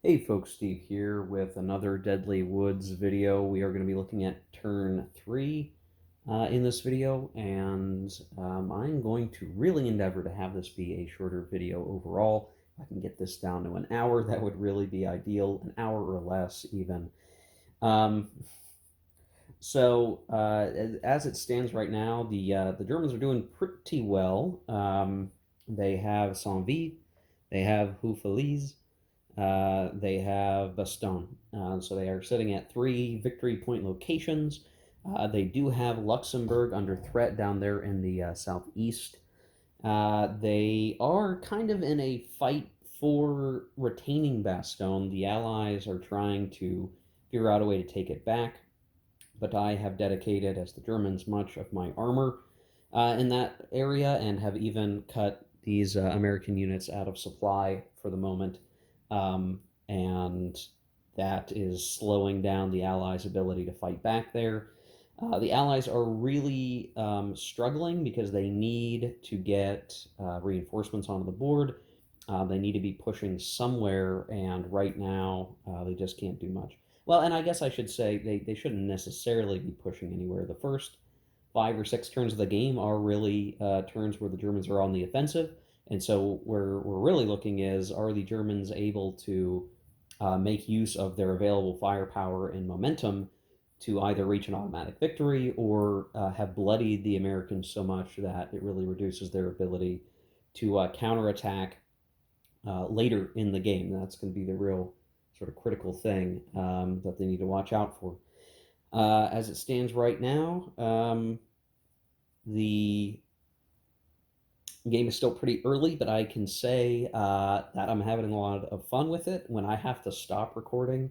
Hey folks, Steve here with another Deadly Woods video. We are going to be looking at turn 3 in this video, and I'm going to really endeavor to have this be a shorter video overall. If I can get this down to an hour, that would really be ideal, an hour or less even. Um, as it stands right now, the Germans are doing pretty well. They have Saint-Vie, they have Houffalize, they have Bastogne. So they are sitting at 3 victory point locations. They do have Luxembourg under threat down there in the southeast. They are kind of in a fight for retaining Bastogne. The Allies are trying to figure out a way to take it back, but I have dedicated, as the Germans, much of my armor in that area and have even cut these American units out of supply for the moment. And that is slowing down the Allies' ability to fight back there. The Allies are really struggling because they need to get reinforcements onto the board. They need to be pushing somewhere, and right now they just can't do much. Well, and I guess I should say they shouldn't necessarily be pushing anywhere. The first 5 or 6 turns of the game are really turns where the Germans are on the offensive. And so where we're really looking is, are the Germans able to make use of their available firepower and momentum to either reach an automatic victory or have bloodied the Americans so much that it really reduces their ability to counterattack later in the game. That's going to be the real sort of critical thing that they need to watch out for. As it stands right now, the game is still pretty early, but I can say that I'm having a lot of fun with it. When I have to stop recording,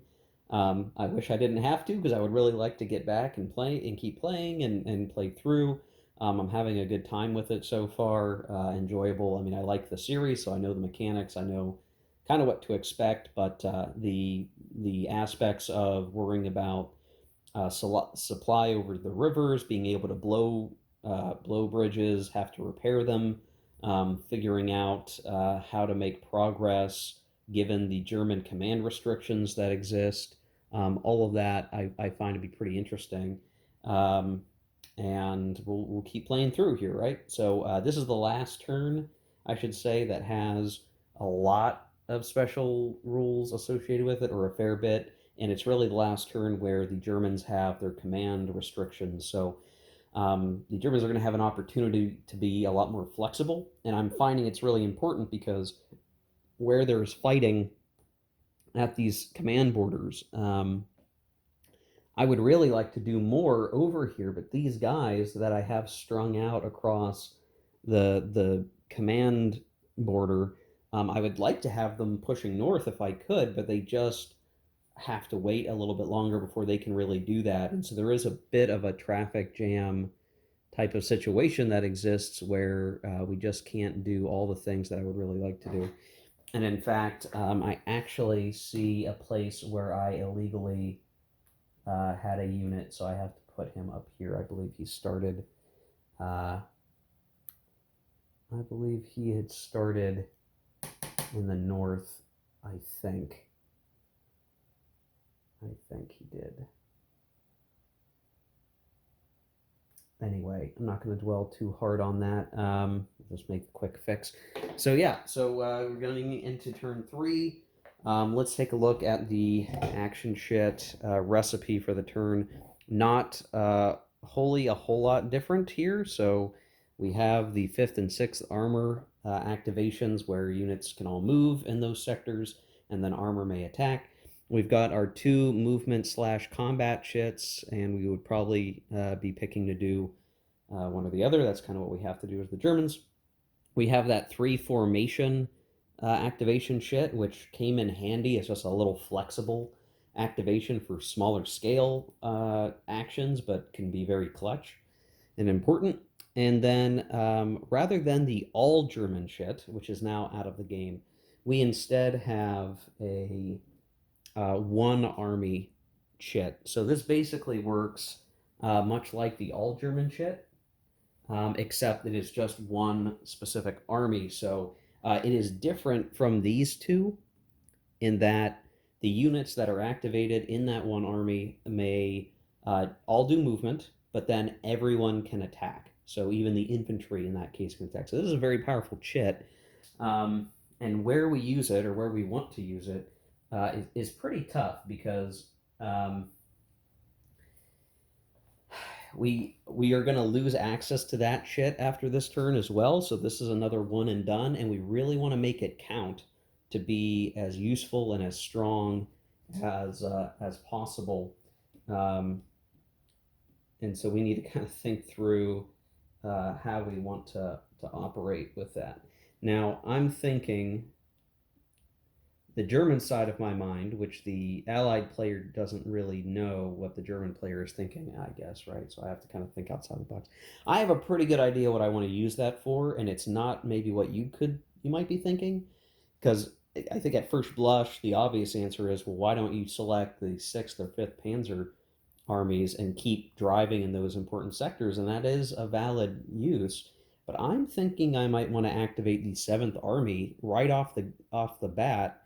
I wish I didn't have to, because I would really like to get back and play and keep playing and play through. I'm having a good time with it so far, enjoyable. I mean, I like the series, so I know the mechanics, I know kind of what to expect, but the aspects of worrying about supply over the rivers, being able to blow bridges, have to repair them, figuring out how to make progress given the German command restrictions that exist. All of that I find to be pretty interesting. Um, and we'll keep playing through here, right? So this is the last turn, I should say, that has a lot of special rules associated with it, or a fair bit. And it's really the last turn where the Germans have their command restrictions. So the Germans are going to have an opportunity to be a lot more flexible, and I'm finding it's really important because where there's fighting at these command borders, I would really like to do more over here, but these guys that I have strung out across the command border, I would like to have them pushing north if I could, but they just have to wait a little bit longer before they can really do that. And so there is a bit of a traffic jam type of situation that exists where we just can't do all the things that I would really like to do. And in fact, I actually see a place where I illegally had a unit, so I have to put him up here. I believe he started. I believe he had started in the north. I think. I think he did. Anyway, I'm not going to dwell too hard on that. Just make a quick fix. So yeah, we're going into turn 3. Let's take a look at the action sheet recipe for the turn. Not wholly a whole lot different here. So we have the 5th and 6th armor activations where units can all move in those sectors, and then armor may attack. We've got our 2 movement/combat shits, and we would probably be picking to do one or the other. That's kind of what we have to do as the Germans. We have that 3 formation activation shit, which came in handy. It's just a little flexible activation for smaller scale actions, but can be very clutch and important. And then rather than the all German shit, which is now out of the game, we instead have a one army shit. So this basically works much like the all German shit, except it is just one specific army. So it is different from these two in that the units that are activated in that one army may all do movement, but then everyone can attack. So even the infantry in that case can attack. So this is a very powerful chit. And where we use it, or where we want to use it, is pretty tough, because um, we are going to lose access to that shit after this turn as well. So this is another one and done, and we really want to make it count to be as useful and as strong as possible. Um, and so we need to kind of think through how we want to operate with that. Now I'm thinking the German side of my mind, which the Allied player doesn't really know what the German player is thinking, I guess, right? So I have to kind of think outside the box. I have a pretty good idea what I want to use that for, and it's not maybe what you might be thinking, because I think at first blush the obvious answer is, well, why don't you select the 6th or 5th Panzer armies and keep driving in those important sectors? And that is a valid use. But I'm thinking I might want to activate the 7th Army right off the bat,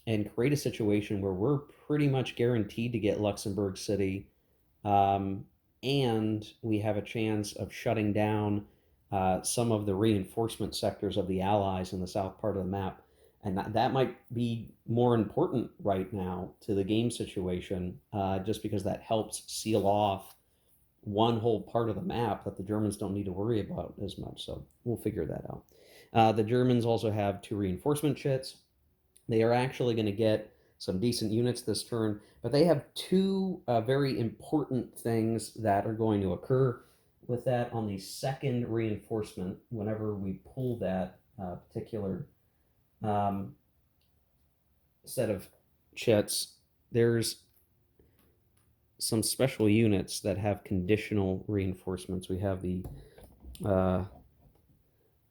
and create a situation where we're pretty much guaranteed to get Luxembourg City, um, and we have a chance of shutting down some of the reinforcement sectors of the Allies in the south part of the map. And that might be more important right now to the game situation, just because that helps seal off one whole part of the map that the Germans don't need to worry about as much. So we'll figure that out. The Germans also have 2 reinforcement chits. They are actually going to get some decent units this turn, but they have 2 very important things that are going to occur with that on the 2nd reinforcement. Whenever we pull that particular um, set of chits, there's some special units that have conditional reinforcements. We have the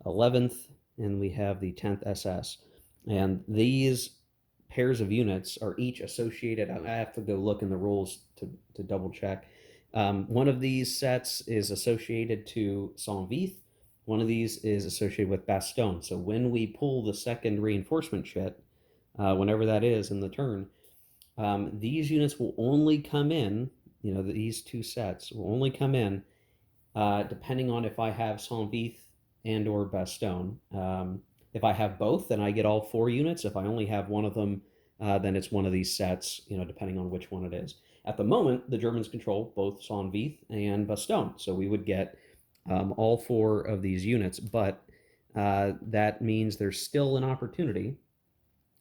11th and we have the 10th SS. And these pairs of units are each associated. I have to go look in the rules to double check. One of these sets is associated to Saint-Vith. One of these is associated with Bastogne. So when we pull the 2nd reinforcement chit, whenever that is in the turn, these units will only come in, these 2 sets will only come in depending on if I have Saint-Vith and or Bastogne. If I have both, then I get all 4 units. If I only have one of them, then it's one of these sets, depending on which one it is. At the moment, the Germans control both Saint-Vith and Bastogne, so we would get all 4 of these units, but that means there's still an opportunity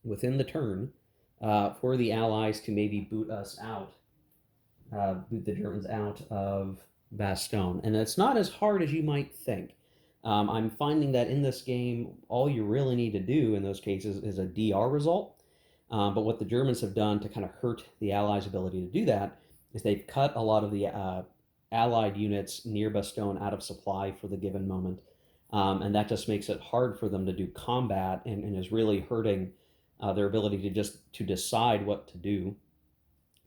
within the turn for the Allies to maybe boot the Germans out of Bastogne. And it's not as hard as you might think. I'm finding that in this game, all you really need to do in those cases is a DR result. But what the Germans have done to kind of hurt the Allies' ability to do that is they've cut a lot of the Allied units near Bastogne out of supply for the given moment. And that just makes it hard for them to do combat, and is really hurting their ability to decide what to do.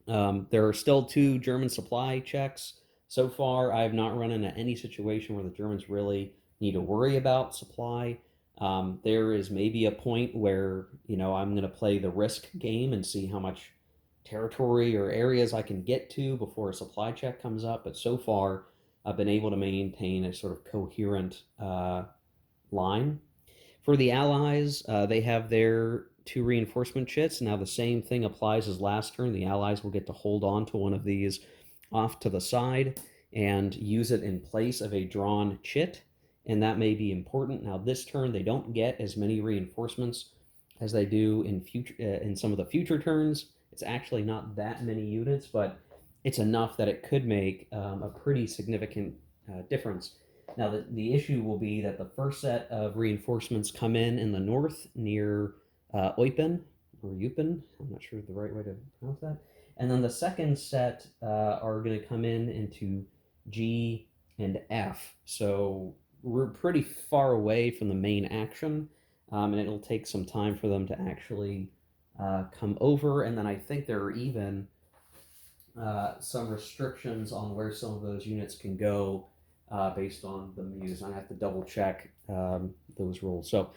There are still 2 German supply checks. So far, I have not run into any situation where the Germans really need to worry about supply. There is maybe a point where, I'm going to play the risk game and see how much territory or areas I can get to before a supply check comes up. But so far, I've been able to maintain a sort of coherent line. For the Allies, they have their 2 reinforcement chits. Now the same thing applies as last turn. The Allies will get to hold on to one of these off to the side and use it in place of a drawn chit, and that may be important. Now this turn they don't get as many reinforcements as they do in some of the future turns. It's actually not that many units, but it's enough that it could make a pretty significant difference. Now the issue will be that the first set of reinforcements come in the north near Eupen or Eupen. I'm not sure the right way to pronounce that. And then the second set are going to come into G and F. So we're pretty far away from the main action, and it'll take some time for them to actually come over. And then I think there are even some restrictions on where some of those units can go based on the Muse. I have to double check those rules. So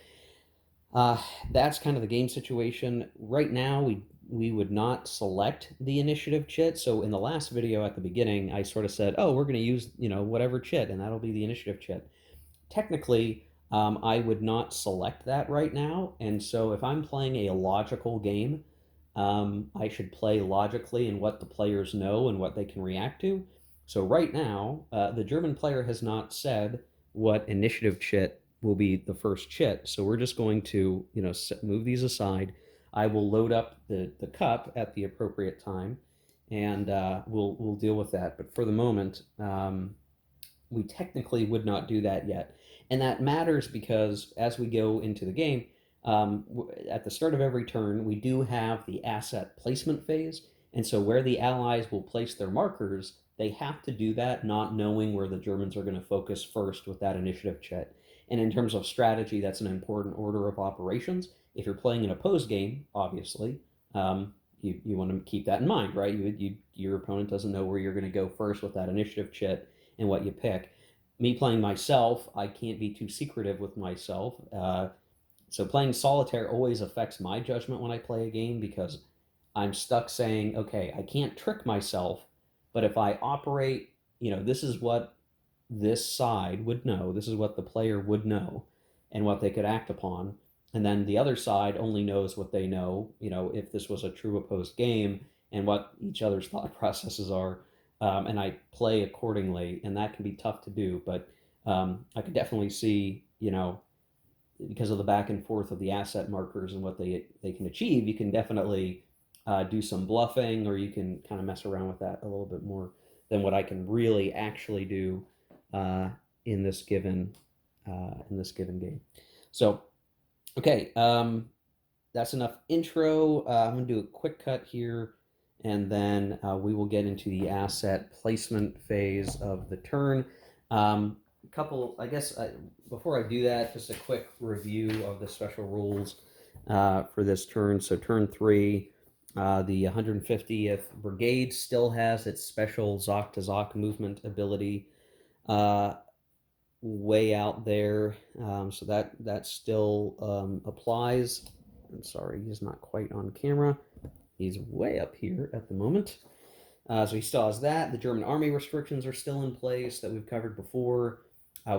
that's kind of the game situation. Right now, we would not select the initiative chit. So in the last video at the beginning, I sort of said, oh, we're going to use, whatever chit, and that'll be the initiative chit. Technically, I would not select that right now. And so if I'm playing a logical game, I should play logically in what the players know and what they can react to. So right now, the German player has not said what initiative chit will be the first chit. So we're just going to, move these aside. I will load up the cup at the appropriate time, and we'll deal with that. But for the moment, we technically would not do that yet. And that matters because as we go into the game, at the start of every turn, we do have the asset placement phase. And so where the Allies will place their markers, they have to do that not knowing where the Germans are going to focus first with that initiative chit. And in terms of strategy, that's an important order of operations. If you're playing an opposed game, obviously, you want to keep that in mind, right? Your opponent doesn't know where you're going to go first with that initiative chit and what you pick. Me playing myself, I can't be too secretive with myself. So playing solitaire always affects my judgment when I play a game because I'm stuck saying, okay, I can't trick myself, but if I operate, this is what this side would know, this is what the player would know, and what they could act upon. And then the other side only knows what they know, if this was a true opposed game and what each other's thought processes are. And I play accordingly, and that can be tough to do. But I could definitely see, because of the back and forth of the asset markers and what they can achieve, you can definitely do some bluffing, or you can kind of mess around with that a little bit more than what I can really actually do uh, in this given game. So, okay, that's enough intro. I'm going to do a quick cut here, and then we will get into the asset placement phase of the turn. Before I do that, just a quick review of the special rules for this turn. So turn 3, the 150th Brigade still has its special Zoc to Zoc movement ability way out there. So that still applies. I'm sorry, he's not quite on camera. He's way up here at the moment. So he still has that. The German army restrictions are still in place that we've covered before.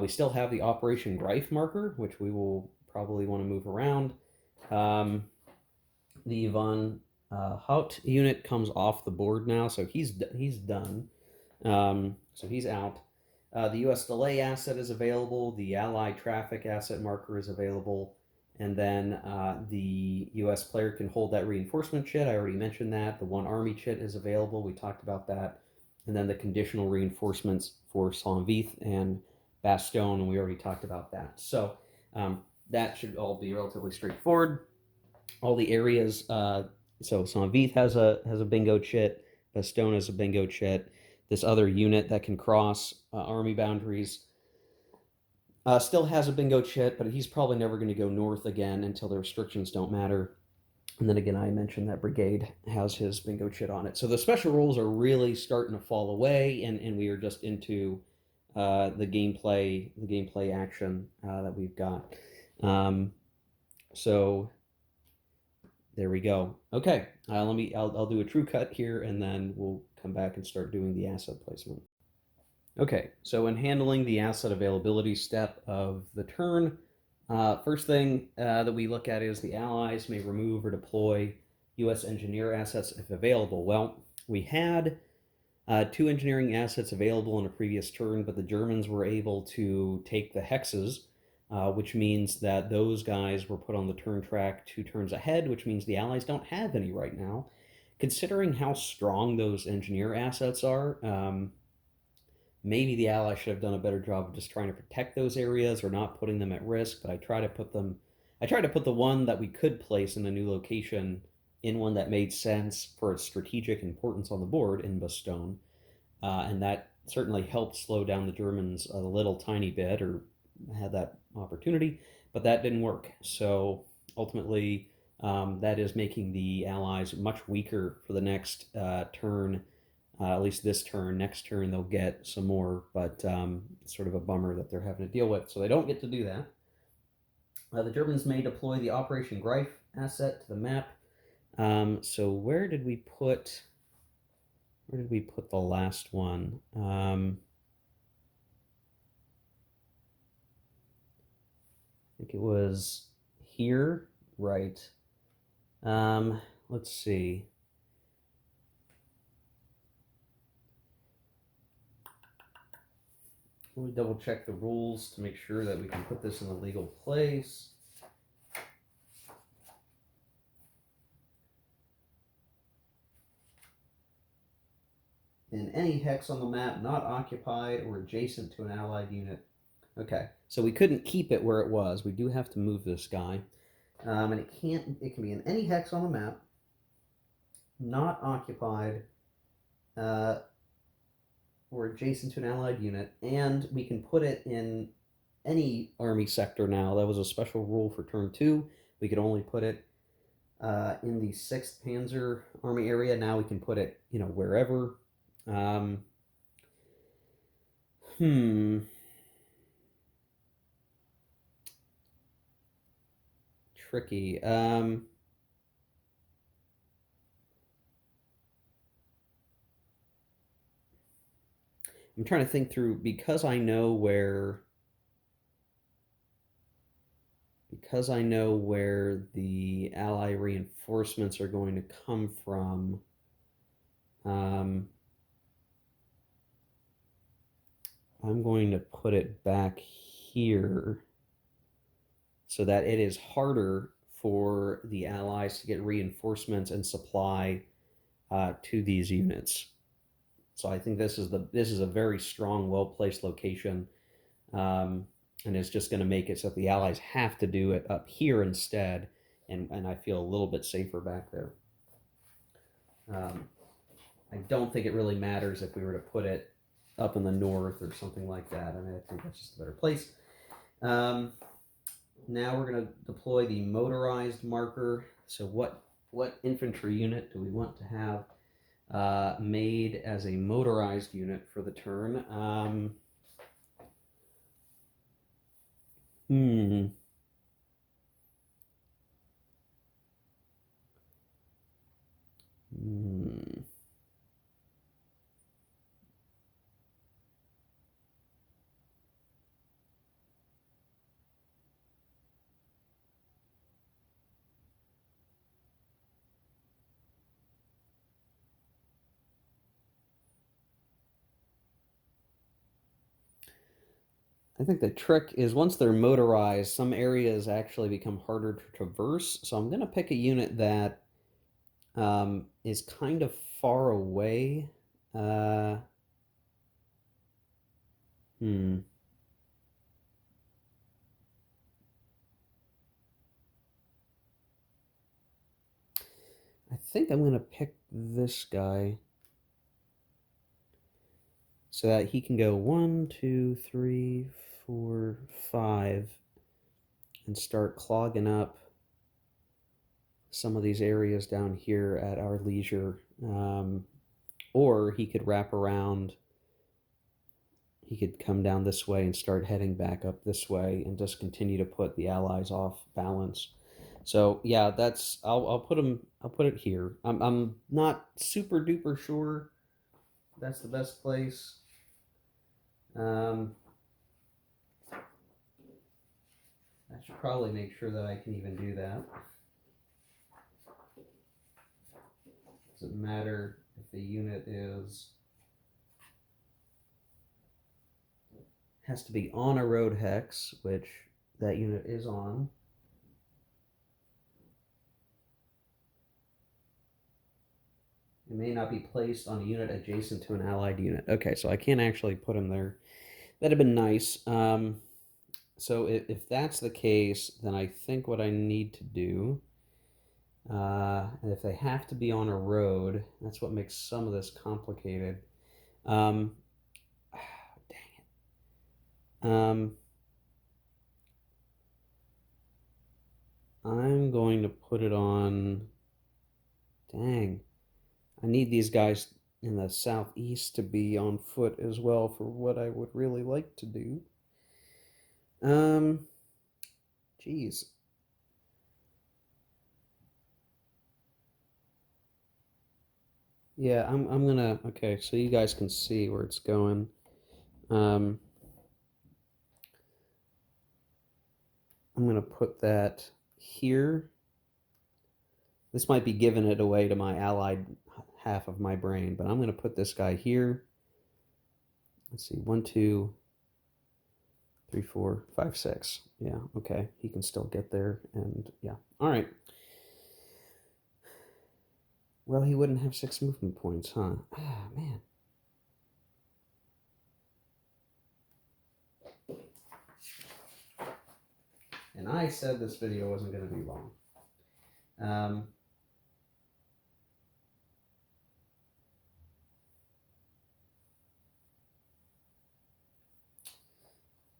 We still have the Operation Greif marker, which we will probably want to move around. The von Hout unit comes off the board now, so he's done. So he's out. The U.S. delay asset is available. The Allied traffic asset marker is available. And then the U.S. player can hold that reinforcement chit. I already mentioned that. The one army chit is available. We talked about that. And then the conditional reinforcements for Saint-Vith and Bastogne, and we already talked about that. So that should all be relatively straightforward. All the areas, so Saint-Vith has a bingo chit. Bastogne has a bingo chit. This other unit that can cross army boundaries still has a bingo chit, but he's probably never going to go north again until the restrictions don't matter. And then again, I mentioned that Brigade has his bingo chit on it. So the special rules are really starting to fall away, and we are just into the gameplay action that we've got. So there we go. Okay, I'll do a true cut here, and then we'll come back and start doing the asset placement. Okay, so in handling the asset availability step of the turn, first thing that we look at is the Allies may remove or deploy U.S. engineer assets if available. Well, we had 2 engineering assets available in a previous turn, but the Germans were able to take the hexes, which means that those guys were put on the turn track 2 turns ahead, which means the Allies don't have any right now. Considering how strong those engineer assets are, maybe the Allies should have done a better job of just trying to protect those areas or not putting them at risk, but I tried to put the one that we could place in a new location in one that made sense for its strategic importance on the board in Bastogne, and that certainly helped slow down the Germans a little tiny bit, or had that opportunity, but that didn't work. So ultimately, that is making the Allies much weaker for the next turn. At least this turn. Next turn they'll get some more, but it's sort of a bummer that they're having to deal with. So they don't get to do that. The Germans may deploy the Operation Greif asset to the map. So where did we put the last one? I think it was here, right? Let's see. Let me double check the rules to make sure that we can put this in a legal place. In any hex on the map not occupied or adjacent to an allied unit. Okay, so we couldn't keep it where it was. We do have to move this guy. And it can be in any hex on the map, not occupied, or adjacent to an allied unit, and we can put it in any army sector now. That was a special rule for turn 2. We could only put it in the 6th Panzer Army area. Now we can put it, wherever. Tricky. I'm trying to think through, because I know where the ally reinforcements are going to come from. I'm going to put it back here so that it is harder for the allies to get reinforcements and supply to these units. So I think this is a very strong, well-placed location, and it's just going to make it so that the allies have to do it up here instead, and I feel a little bit safer back there. I don't think it really matters if we were to put it up in the north or something like that. I mean, I think that's just a better place. Now we're going to deploy the motorized marker. So what infantry unit do we want to have made as a motorized unit for the turn? I think the trick is once they're motorized, some areas actually become harder to traverse. So I'm going to pick a unit that is kind of far away. Uh, hmm. I think I'm going to pick this guy so that he can go 1, 2, 3, 4, 5 and start clogging up some of these areas down here at our leisure. Or he could wrap around. He could come down this way and start heading back up this way and just continue to put the allies off balance. So yeah, that's I'll put it here. I'm not super duper sure that's the best place. I should probably make sure that I can even do that. Does it matter if the unit has to be on a road hex, which that unit is on. It may not be placed on a unit adjacent to an allied unit. Okay, so I can't actually put him there. That'd have been nice. So if that's the case, then I think what I need to do, and if they have to be on a road, that's what makes some of this complicated. Dang it. I'm going to put it on. Dang. I need these guys in the southeast to be on foot as well for what I would really like to do. Geez. Yeah, I'm gonna, okay, so you guys can see where it's going. Um, I'm gonna put that here. This might be giving it away to my allied half of my brain, but I'm gonna put this guy here. Let's see, 1, 2, 3, 4, 5, 6. Yeah, okay, he can still get there, and yeah, all right. Well, he wouldn't have 6 movement points, huh? Ah, man. And I said this video wasn't going to be long. Um,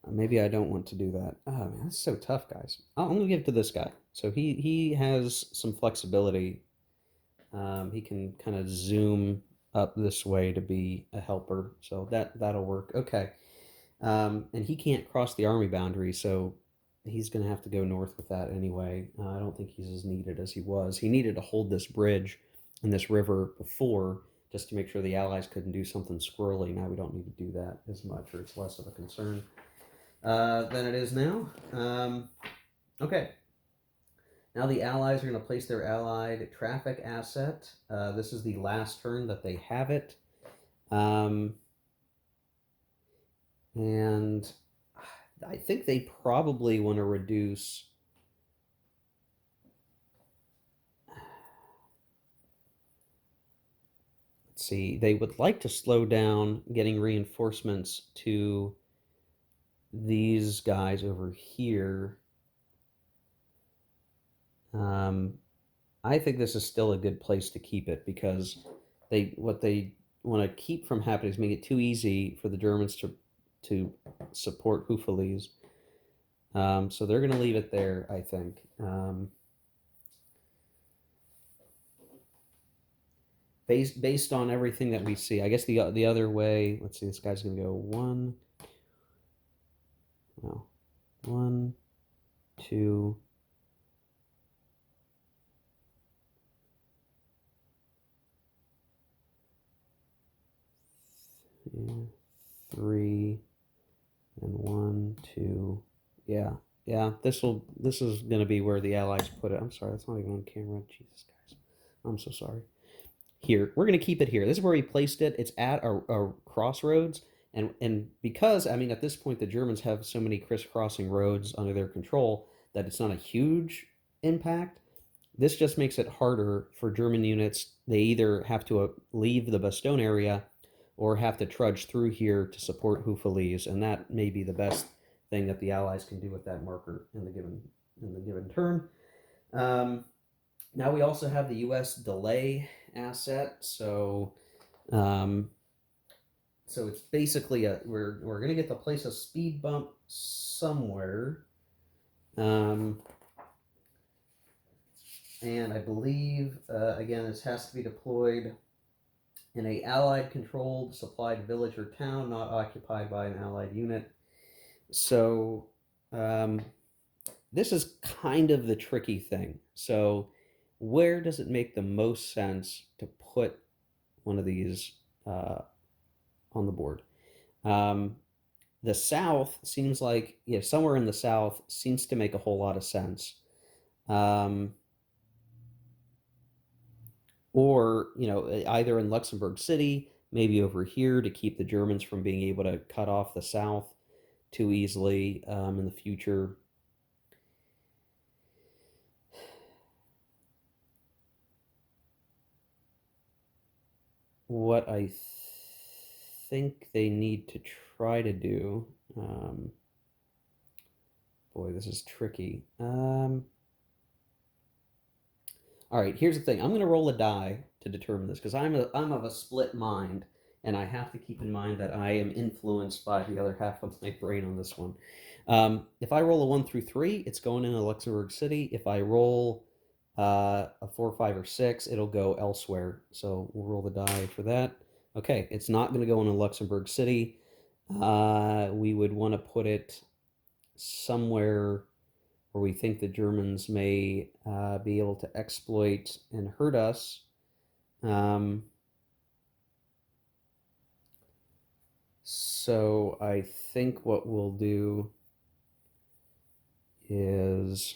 Maybe I don't want to do that. Oh man, that's so tough, guys. I'm gonna give it to this guy. So he has some flexibility. He can kind of zoom up this way to be a helper, so that'll work. Okay, and he can't cross the army boundary, so he's gonna have to go north with that anyway. I don't think he's as needed as he was. He needed to hold this bridge in this river before, just to make sure the Allies couldn't do something squirrely. Now we don't need to do that as much, or it's less of a concern than it is now. Okay. Now the Allies are going to place their allied traffic asset. This is the last turn that they have it. Um, and I think they probably want to reduce. Let's see. They would like to slow down getting reinforcements to these guys over here. Um, I think this is still a good place to keep it because what they want to keep from happening is make it too easy for the Germans to support Houffalize. So they're going to leave it there, I think. Based on everything that we see, I guess the other way. Let's see, this guy's going to go one. Well, 1, 2. 3 and 1, 2. Yeah, yeah. This is going to be where the Allies put it. I'm sorry, that's not even on camera. Jesus, guys, I'm so sorry. Here, we're going to keep it here. This is where we placed it. It's at a crossroads, and because I mean at this point the Germans have so many crisscrossing roads under their control that it's not a huge impact. This just makes it harder for German units. They either have to leave the Bastogne area or have to trudge through here to support Houffalize, and that may be the best thing that the Allies can do with that marker in the given turn. Now we also have the U.S. delay asset, so so it's basically we're gonna get to place a speed bump somewhere. And I believe, again, this has to be deployed in a Allied controlled supplied village or town not occupied by an Allied unit. So um, this is kind of the tricky thing. So where does it make the most sense to put one of these on the board? The South seems like, yeah, somewhere in the South seems to make a whole lot of sense. Um, or either in Luxembourg City, maybe over here to keep the Germans from being able to cut off the South too easily in the future. What I think they need to try to do, boy, this is tricky. All right, here's the thing. I'm going to roll a die to determine this because I'm of a split mind, and I have to keep in mind that I am influenced by the other half of my brain on this one. If I roll a 1 through 3, it's going into Luxembourg City. If I roll a 4, 5, or 6, it'll go elsewhere. So we'll roll the die for that. Okay, it's not going to go into Luxembourg City. We would want to put it somewhere where we think the Germans may be able to exploit and hurt us. So I think what we'll do is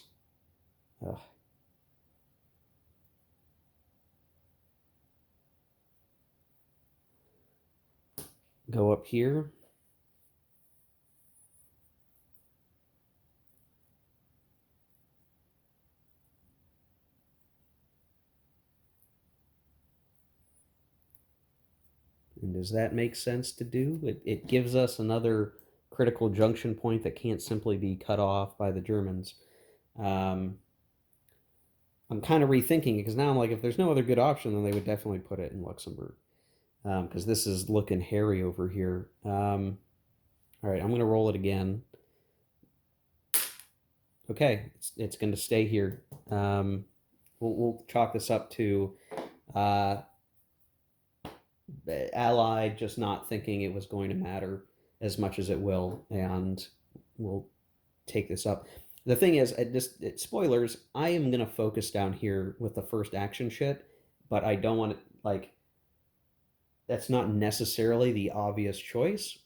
go up here. And does that make sense to do? It gives us another critical junction point that can't simply be cut off by the Germans. Um, I'm kind of rethinking it because now I'm like, if there's no other good option, then they would definitely put it in Luxembourg because this is looking hairy over here. All right, I'm going to roll it again. Okay, it's going to stay here. We'll chalk this up to uh, Allied just not thinking it was going to matter as much as it will, and we'll take this up. The thing is, spoilers. I am gonna focus down here with the first action shit, but I don't want to like. That's not necessarily the obvious choice.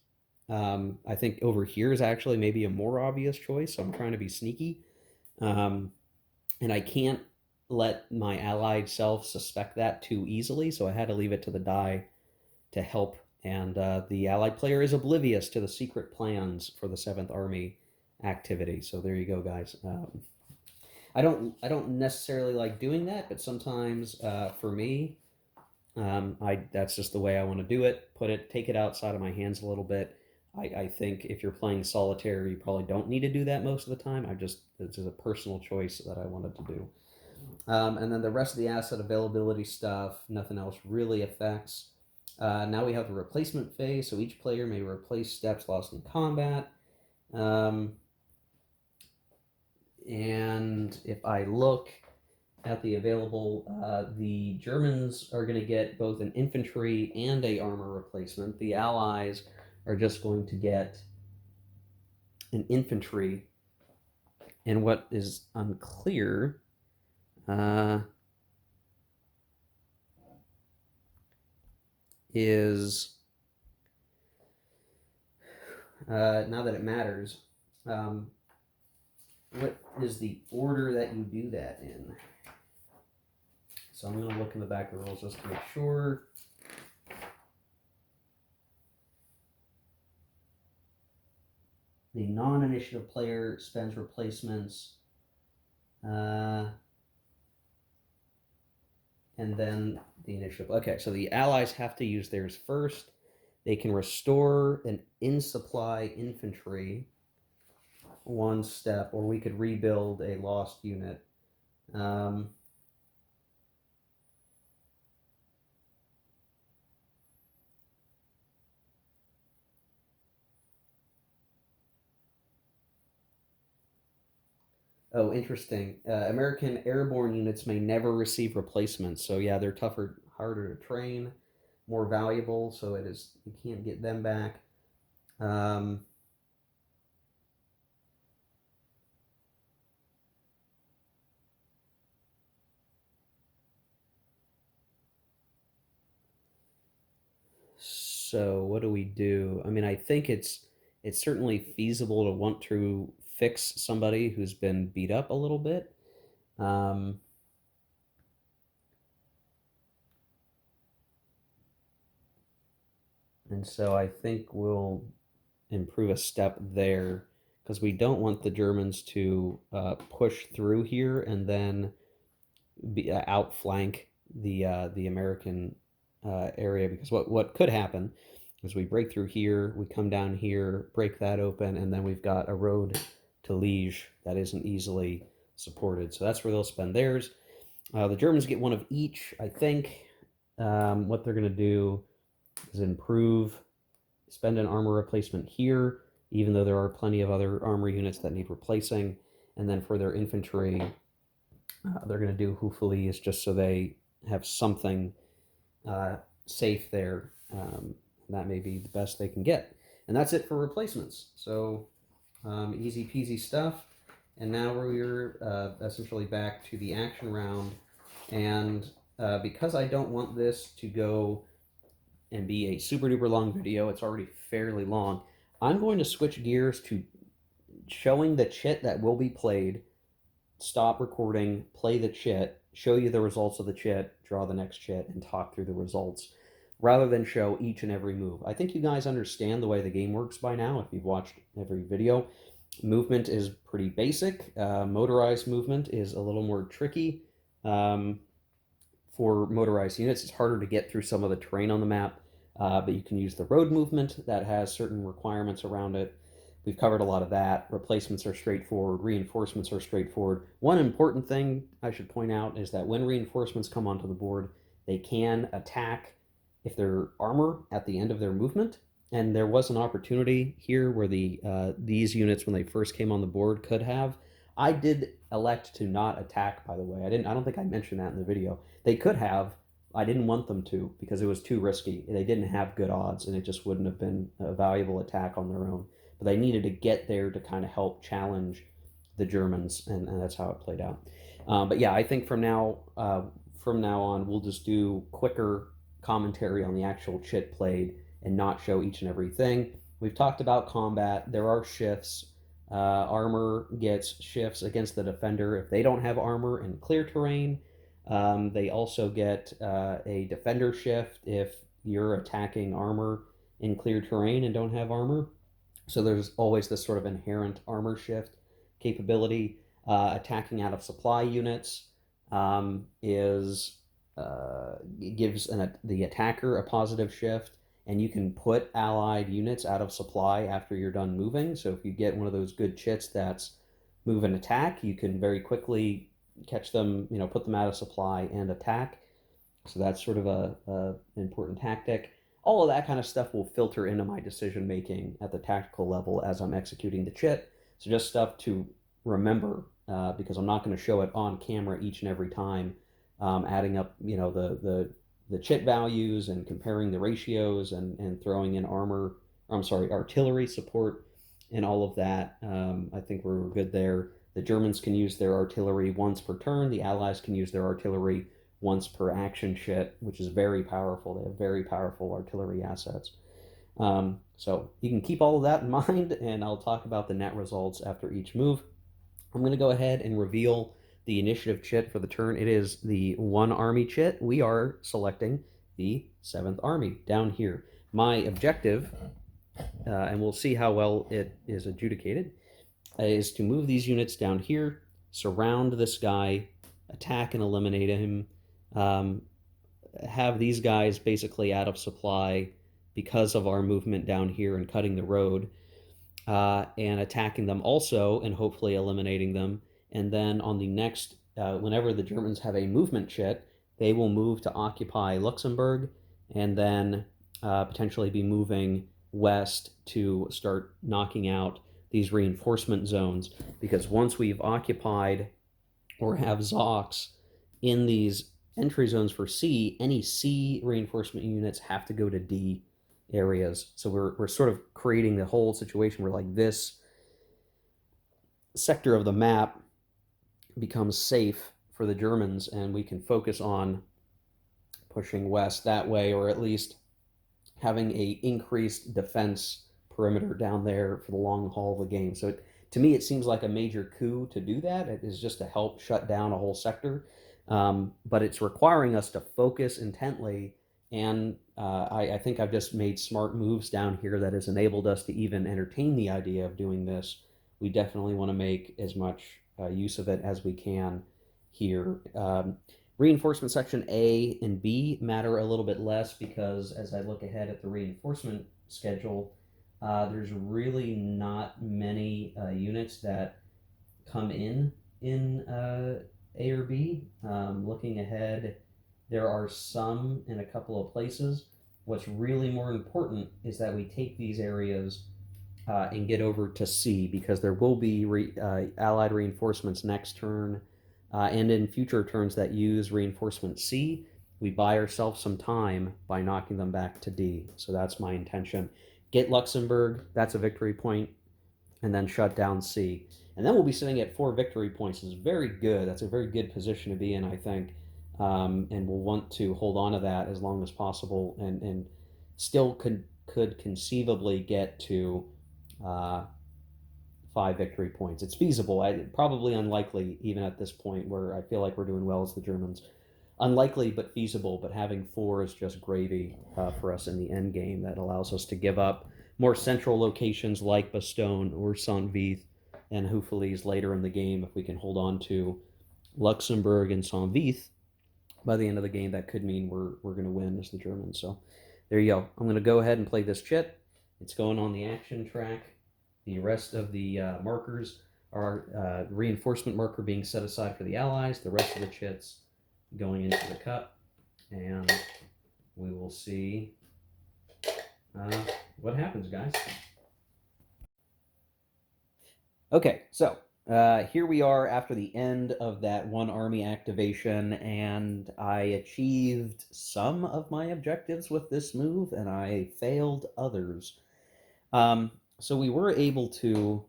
I think over here is actually maybe a more obvious choice. So I'm trying to be sneaky, um, and I can't let my allied self suspect that too easily. So I had to leave it to the die to help. And the allied player is oblivious to the secret plans for the Seventh Army activity. So there you go, guys. I don't necessarily like doing that, but sometimes for me, I that's just the way I want to do it. Take it outside of my hands a little bit. I think if you're playing solitaire, you probably don't need to do that most of the time. This is a personal choice that I wanted to do. And then the rest of the asset availability stuff, nothing else really affects. Now we have the replacement phase, so each player may replace steps lost in combat. And if I look at the available, the Germans are going to get both an infantry and a armor replacement. The Allies are just going to get an infantry. And what is unclear is now that it matters, what is the order that you do that in? So I'm going to look in the back of the rules just to make sure. The non-initiative player spends replacements, and then the initiative. Okay, so the allies have to use theirs first. They can restore an in-supply infantry one step, or we could rebuild a lost unit. Oh, interesting. American airborne units may never receive replacements. So yeah, they're tougher, harder to train, more valuable. So you can't get them back. So what do we do? I mean, I think it's certainly feasible to want to fix somebody who's been beat up a little bit. Um, and so I think we'll improve a step there because we don't want the Germans to push through here and then outflank the American area. Because what could happen is we break through here, we come down here, break that open, and then we've got a road to Liege that isn't easily supported. So that's where they'll spend theirs. The Germans get one of each, I think. What they're going to do is spend an armor replacement here, even though there are plenty of other armor units that need replacing. And then for their infantry, they're going to do Hufalies just so they have something safe there. That may be the best they can get. And that's it for replacements. So easy peasy stuff. And now we're essentially back to the action round. And because I don't want this to go and be a super duper long video. It's already fairly long. I'm going to switch gears to showing the chit that will be played, stop recording, play the chit, show you the results of the chit, draw the next chit, and talk through the results rather than show each and every move. I think you guys understand the way the game works by now if you've watched every video. Movement is pretty basic. Motorized movement is a little more tricky. Um, for motorized units, it's harder to get through some of the terrain on the map, but you can use the road movement that has certain requirements around it. We've covered a lot of that. Replacements are straightforward. Reinforcements are straightforward. One important thing I should point out is that when reinforcements come onto the board, they can attack if they're armor at the end of their movement. And there was an opportunity here where these units, when they first came on the board, could have. I did elect to not attack, by the way. I don't think I mentioned that in the video. They could have. I didn't want them to because it was too risky. They didn't have good odds, and it just wouldn't have been a valuable attack on their own. But they needed to get there to kind of help challenge the Germans, and that's how it played out. But yeah, I think from now on, we'll just do quicker commentary on the actual chit played and not show each and everything. We've talked about combat. There are shifts. Armor gets shifts against the defender if they don't have armor in clear terrain. They also get a defender shift if you're attacking armor in clear terrain and don't have armor. So there's always this sort of inherent armor shift capability. Attacking out of supply units is gives the attacker a positive shift, and you can put allied units out of supply after you're done moving. So if you get one of those good chits that's move and attack, you can very quickly catch them, put them out of supply and attack. So that's sort of a important tactic. All of that kind of stuff will filter into my decision making at the tactical level as I'm executing the chit. So just stuff to remember because I'm not going to show it on camera each and every time, adding up the chit values and comparing the ratios and throwing in artillery support and all of that. I think we're good there. The Germans can use their artillery once per turn. The Allies can use their artillery once per action chit, which is very powerful. They have very powerful artillery assets. So you can keep all of that in mind, and I'll talk about the net results after each move. I'm going to go ahead and reveal the initiative chit for the turn. It is the 1 army chit. We are selecting the 7th Army down here. My objective, and we'll see how well it is adjudicated, is to move these units down here, surround this guy, attack and eliminate him, have these guys basically out of supply because of our movement down here and cutting the road, and attacking them also and hopefully eliminating them. And then on the next, whenever the Germans have a movement chit, they will move to occupy Luxembourg and then potentially be moving west to start knocking out these reinforcement zones. Because once we've occupied or have Zocs in these entry zones for C, any C reinforcement units have to go to D areas. So we're sort of creating the whole situation where like this sector of the map becomes safe for the Germans, and we can focus on pushing west that way, or at least having a increased defense perimeter down there for the long haul of the game. So to me, it seems like a major coup to do that. It is just to help shut down a whole sector, but it's requiring us to focus intently. And I think I've just made smart moves down here that has enabled us to even entertain the idea of doing this. We definitely want to make as much use of it as we can here. Reinforcement section A and B matter a little bit less because as I look ahead at the reinforcement schedule, there's really not many units that come in A or B. Looking ahead, there are some in a couple of places. What's really more important is that we take these areas and get over to C, because there will be Allied reinforcements next turn and in future turns that use reinforcement C. We buy ourselves some time by knocking them back to D. So that's my intention. Get Luxembourg, that's a victory point, and then shut down C. And then we'll be sitting at 4 victory points. It's very good. That's a very good position to be in, I think. And we'll want to hold on to that as long as possible and still could conceivably get to uh, 5 victory points. It's feasible. Probably unlikely, even at this point where I feel like we're doing well as the Germans. Unlikely, but feasible. But having 4 is just gravy for us in the end game. That allows us to give up more central locations like Bastogne or Saint-Vith and Houffalize later in the game. If we can hold on to Luxembourg and Saint-Vith by the end of the game, that could mean we're going to win as the Germans. So there you go. I'm going to go ahead and play this chit. It's going on the action track. The rest of the markers are reinforcement marker being set aside for the Allies. The rest of the chits going into the cup. And we will see what happens, guys. Okay, so here we are after the end of that one army activation, and I achieved some of my objectives with this move, and I failed others. So we were able to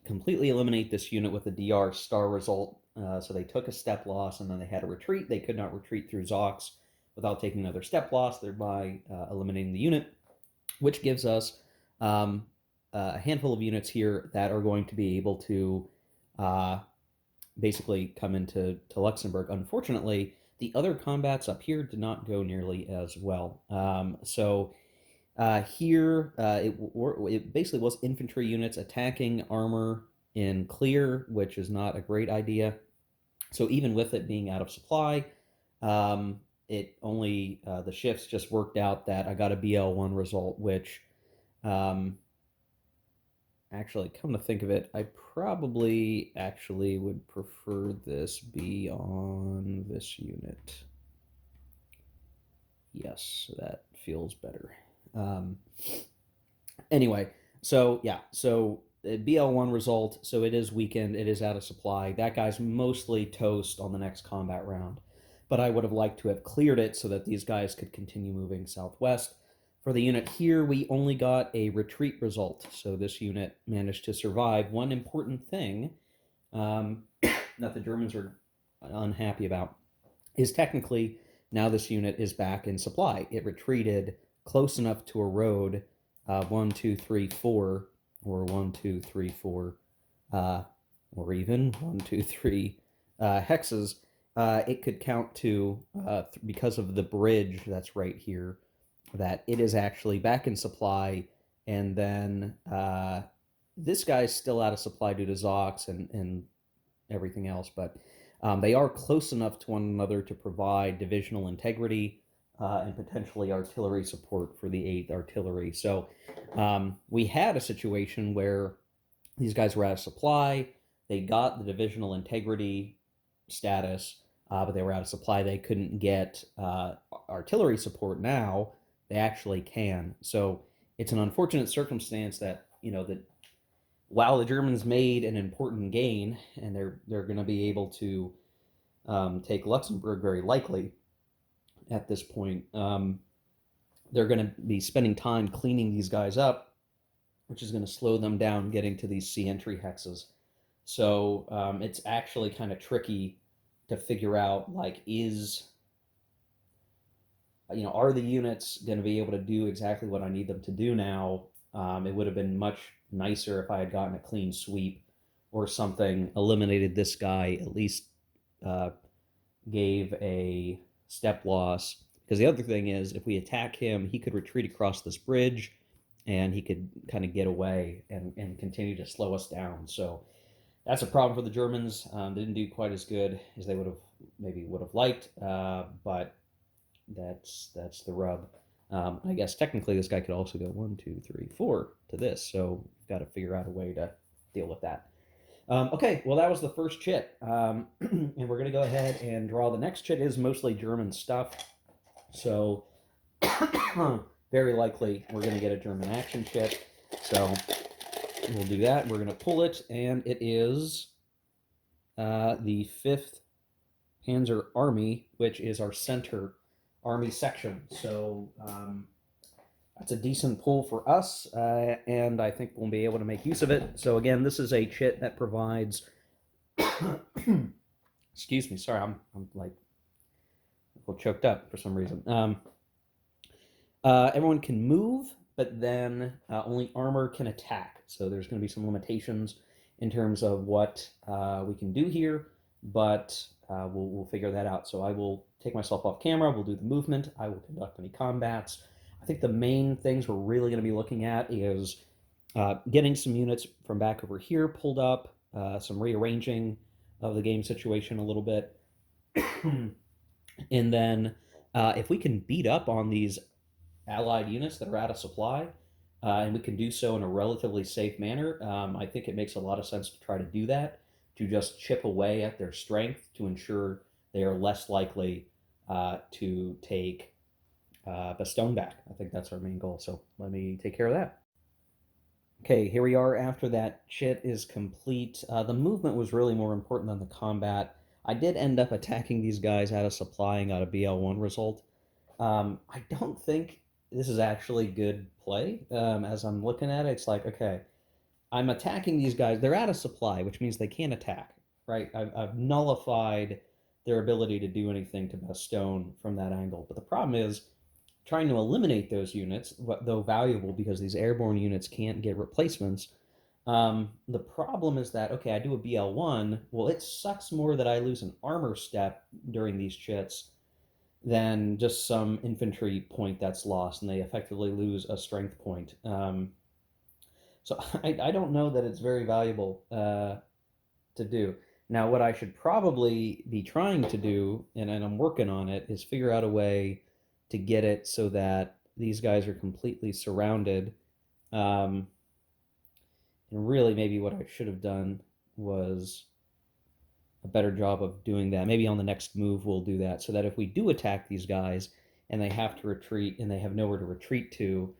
completely eliminate this unit with a DR star result. So they took a step loss, and then they had a retreat. They could not retreat through Zox without taking another step loss, thereby eliminating the unit, which gives us a handful of units here that are going to be able to basically come into Luxembourg. Unfortunately, the other combats up here did not go nearly as well. Here, it basically was infantry units attacking armor in clear, which is not a great idea. So even with it being out of supply, it only the shifts just worked out that I got a BL1 result, which actually, come to think of it, I probably actually would prefer this be on this unit. Yes, that feels better. Anyway, so yeah, so BL1 result, so it is weakened, it is out of supply. That guy's mostly toast on the next combat round, but I would have liked to have cleared it so that these guys could continue moving southwest. For the unit here, we only got a retreat result, so this unit managed to survive. One important thing that the Germans are unhappy about is technically now this unit is back in supply. It retreated close enough to a road 1, 2, 3, 4, or 1, 2, 3, 4, or even 1, 2, 3 hexes. It could count to, because of the bridge that's right here, that it is actually back in supply, and then this guy's still out of supply due to Zox and everything else, but they are close enough to one another to provide divisional integrity and potentially artillery support for the 8th Artillery. So we had a situation where these guys were out of supply. They got the divisional integrity status, but they were out of supply. They couldn't get artillery support. Now they actually can. So it's an unfortunate circumstance that, that while the Germans made an important gain, and they're going to be able to take Luxembourg very likely at this point, they're going to be spending time cleaning these guys up, which is going to slow them down getting to these C entry hexes. So it's actually kind of tricky to figure out, like, are the units going to be able to do exactly what I need them to do now? It would have been much nicer if I had gotten a clean sweep or something, eliminated this guy, at least gave a step loss. Because the other thing is, if we attack him, he could retreat across this bridge, and he could kind of get away and continue to slow us down. So that's a problem for the Germans. They didn't do quite as good as they would have liked, but that's the rub. I guess technically this guy could also go 1, 2, 3, 4 to this, so we've got to figure out a way to deal with that. Okay, well, that was the first chit, and we're going to go ahead and draw. The next chit is mostly German stuff, so very likely we're going to get a German action chit, so we'll do that. We're going to pull it, and it is the 5th Panzer Army, which is our center army section. So that's a decent pull for us, and I think we'll be able to make use of it. So again, this is a chit that provides excuse me, sorry, I'm like a little choked up for some reason. Everyone can move, but then only armor can attack. So there's going to be some limitations in terms of what we can do here, but we'll figure that out. So I will take myself off camera. We'll do the movement. I will conduct any combats. I think the main things we're really going to be looking at is getting some units from back over here pulled up, some rearranging of the game situation a little bit. And then if we can beat up on these allied units that are out of supply, and we can do so in a relatively safe manner, I think it makes a lot of sense to try to do that, to just chip away at their strength to ensure they are less likely to take Bastogne back. I think that's our main goal. So let me take care of that. Okay, here we are after that chit is complete. The movement was really more important than the combat. I did end up attacking these guys out of supply and got a BL1 result. I don't think this is actually good play. As I'm looking at it, it's like, okay, I'm attacking these guys. They're out of supply, which means they can't attack, right? I've nullified their ability to do anything to Bastogne from that angle. But the problem is trying to eliminate those units, though valuable because these airborne units can't get replacements. The problem is that, okay, I do a BL1. Well, it sucks more that I lose an armor step during these chits than just some infantry point that's lost, and they effectively lose a strength point. So I don't know that it's very valuable to do. Now, what I should probably be trying to do, and I'm working on it, is figure out a way to get it so that these guys are completely surrounded. And really, maybe what I should have done was a better job of doing that. Maybe on the next move we'll do that, so that if we do attack these guys and they have to retreat and they have nowhere to retreat to,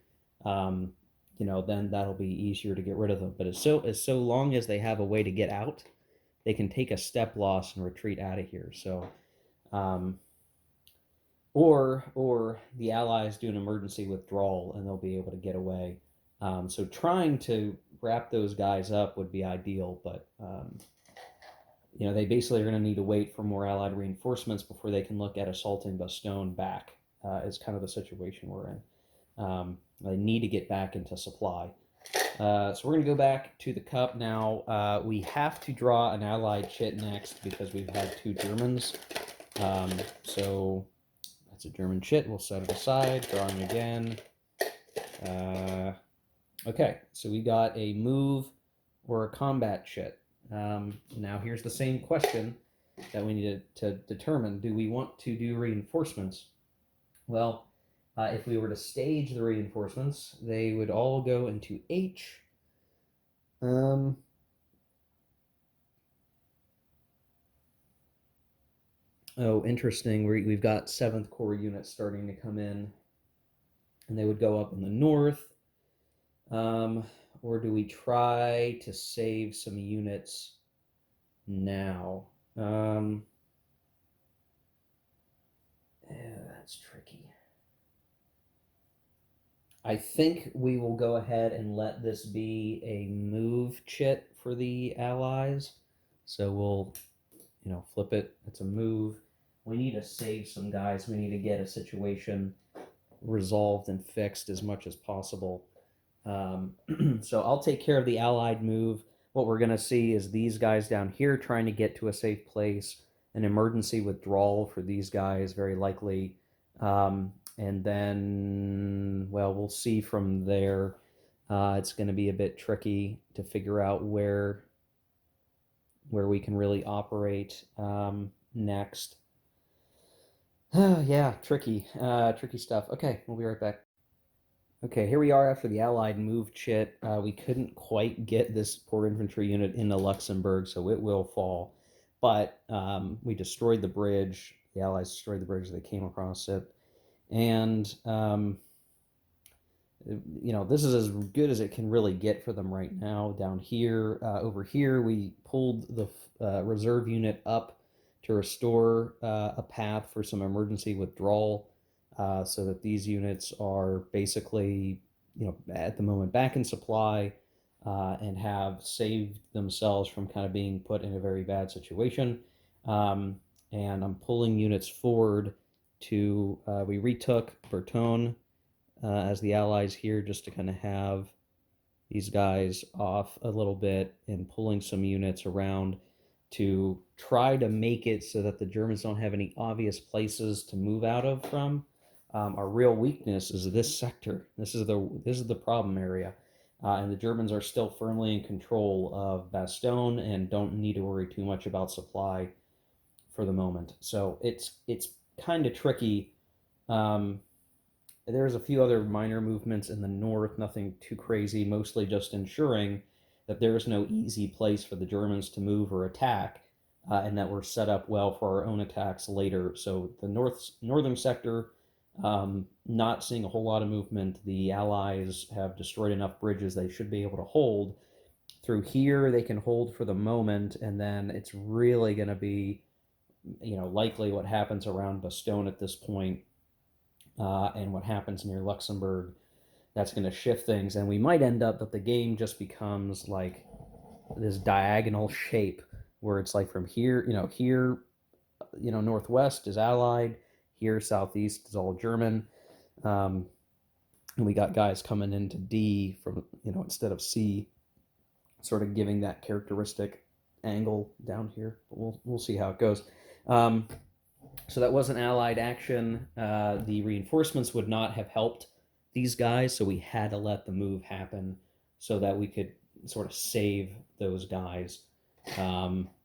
um, then that'll be easier to get rid of them. But as so long as they have a way to get out, they can take a step loss and retreat out of here. So, um, or the Allies do an emergency withdrawal and they'll be able to get away. So trying to wrap those guys up would be ideal, but they basically are going to need to wait for more Allied reinforcements before they can look at assaulting Bastogne back. Is kind of the situation we're in. They need to get back into supply. So we're going to go back to the cup now. We have to draw an Allied chit next because we've had two Germans. So that's a German chit. We'll set it aside. Drawing again. Okay, so we got a move or a combat chit. Now here's the same question that we need to determine. Do we want to do reinforcements? Well, if we were to stage the reinforcements, they would all go into H. Oh, interesting. We've got 7th Corps units starting to come in, and they would go up in the north. Or do we try to save some units now? Yeah, that's tricky. I think we will go ahead and let this be a move chit for the Allies. So we'll, flip it. It's a move. We need to save some guys. We need to get a situation resolved and fixed as much as possible. So I'll take care of the Allied move. What we're going to see is these guys down here trying to get to a safe place, an emergency withdrawal for these guys, very likely. And then, well, we'll see from there. It's going to be a bit tricky to figure out where we can really operate next. Yeah, tricky stuff. Okay, we'll be right back. Okay, here we are after the Allied move chit. We couldn't quite get this poor infantry unit into Luxembourg, so it will fall. But we destroyed the bridge. The Allies destroyed the bridge. They came across it. And, this is as good as it can really get for them right now. Down here, over here, we pulled the reserve unit up to restore a path for some emergency withdrawal. So that these units are basically, at the moment back in supply and have saved themselves from kind of being put in a very bad situation. And I'm pulling units forward to, we retook Bertone as the allies here, just to kind of have these guys off a little bit and pulling some units around to try to make it so that the Germans don't have any obvious places to move out of from. Our real weakness is this sector. This is the problem area, and the Germans are still firmly in control of Bastogne and don't need to worry too much about supply for the moment. So it's kind of tricky. Um, there's a few other minor movements in the north, nothing too crazy, mostly just ensuring that there is no easy place for the Germans to move or attack, and that we're set up well for our own attacks later. So the northern sector, not seeing a whole lot of movement. The Allies have destroyed enough bridges they should be able to hold. Through here, they can hold for the moment, and then it's really going to be, likely what happens around Bastogne at this point, and what happens near Luxembourg. That's going to shift things, and we might end up that the game just becomes like this diagonal shape where it's like from here, northwest is Allied, here southeast is all German, and we got guys coming into D from instead of C, sort of giving that characteristic angle down here. But we'll see how it goes. So that was an Allied action. The reinforcements would not have helped these guys, so we had to let the move happen so that we could sort of save those guys.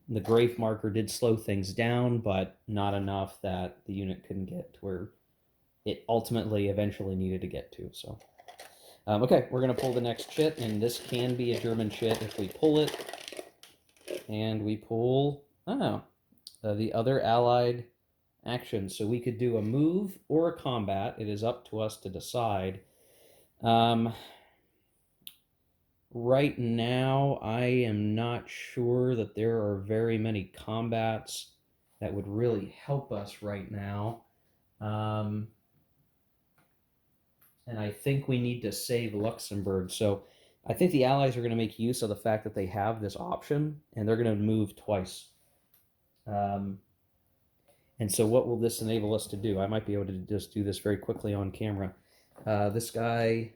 The Grafe marker did slow things down, but not enough that the unit couldn't get to where it ultimately eventually needed to get to. So, okay, we're going to pull the next chit, and this can be a German chit if we pull it. And we pull, the other Allied action. So we could do a move or a combat. It is up to us to decide. Right now, I am not sure that there are very many combats that would really help us right now. And I think we need to save Luxembourg. So I think the Allies are going to make use of the fact that they have this option, and they're going to move twice. And so what will this enable us to do? I might be able to just do this very quickly on camera. This guy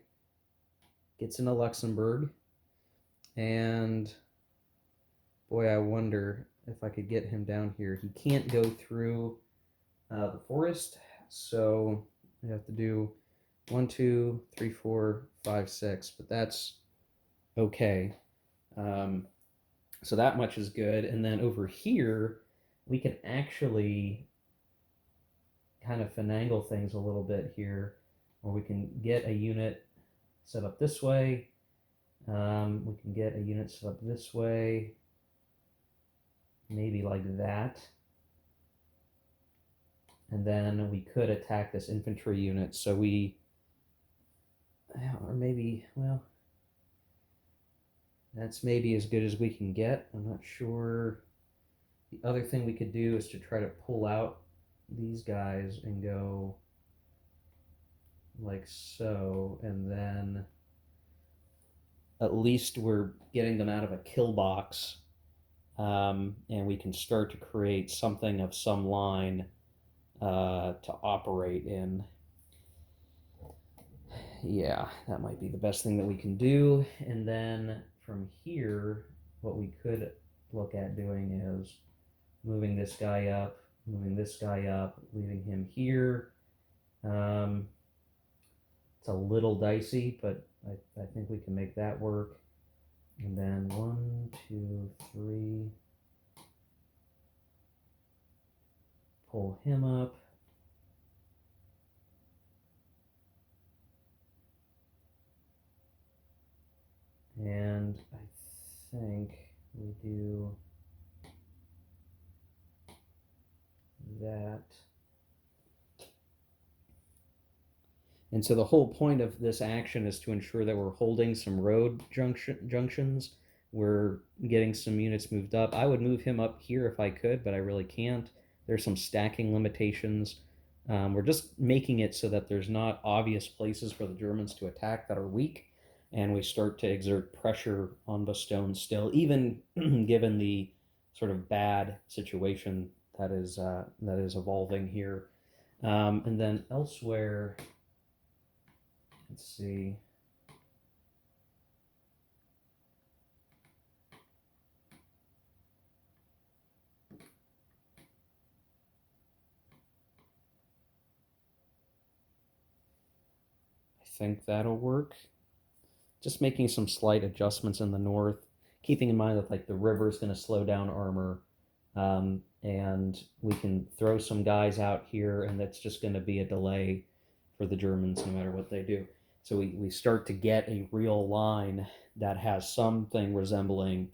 gets into Luxembourg, and boy, I wonder if I could get him down here. He can't go through the forest, so we have to do 1, 2, 3, 4, 5, 6, but that's okay. So that much is good. And then over here, we can actually kind of finagle things a little bit here, where we can get a unit set up this way. We can get a unit set up this way, maybe like that. And then we could attack this infantry unit. So or maybe, well, that's maybe as good as we can get. I'm not sure. The other thing we could do is to try to pull out these guys and go like so, and then at least we're getting them out of a kill box, and we can start to create something of some line to operate in. Yeah, that might be the best thing that we can do. And then from here, what we could look at doing is moving this guy up, leaving him here. It's a little dicey, but I think we can make that work. And then 1, 2, 3. Pull him up. And I think we do that. And so the whole point of this action is to ensure that we're holding some road junctions. We're getting some units moved up. I would move him up here if I could, but I really can't. There's some stacking limitations. We're just making it so that there's not obvious places for the Germans to attack that are weak, and we start to exert pressure on Bastogne still, even given the sort of bad situation that is evolving here. And then elsewhere, Let's see. I think that'll work. Just making some slight adjustments in the north, keeping in mind that like the river is going to slow down armor, and we can throw some guys out here, and that's just going to be a delay for the Germans no matter what they do. So we start to get a real line that has something resembling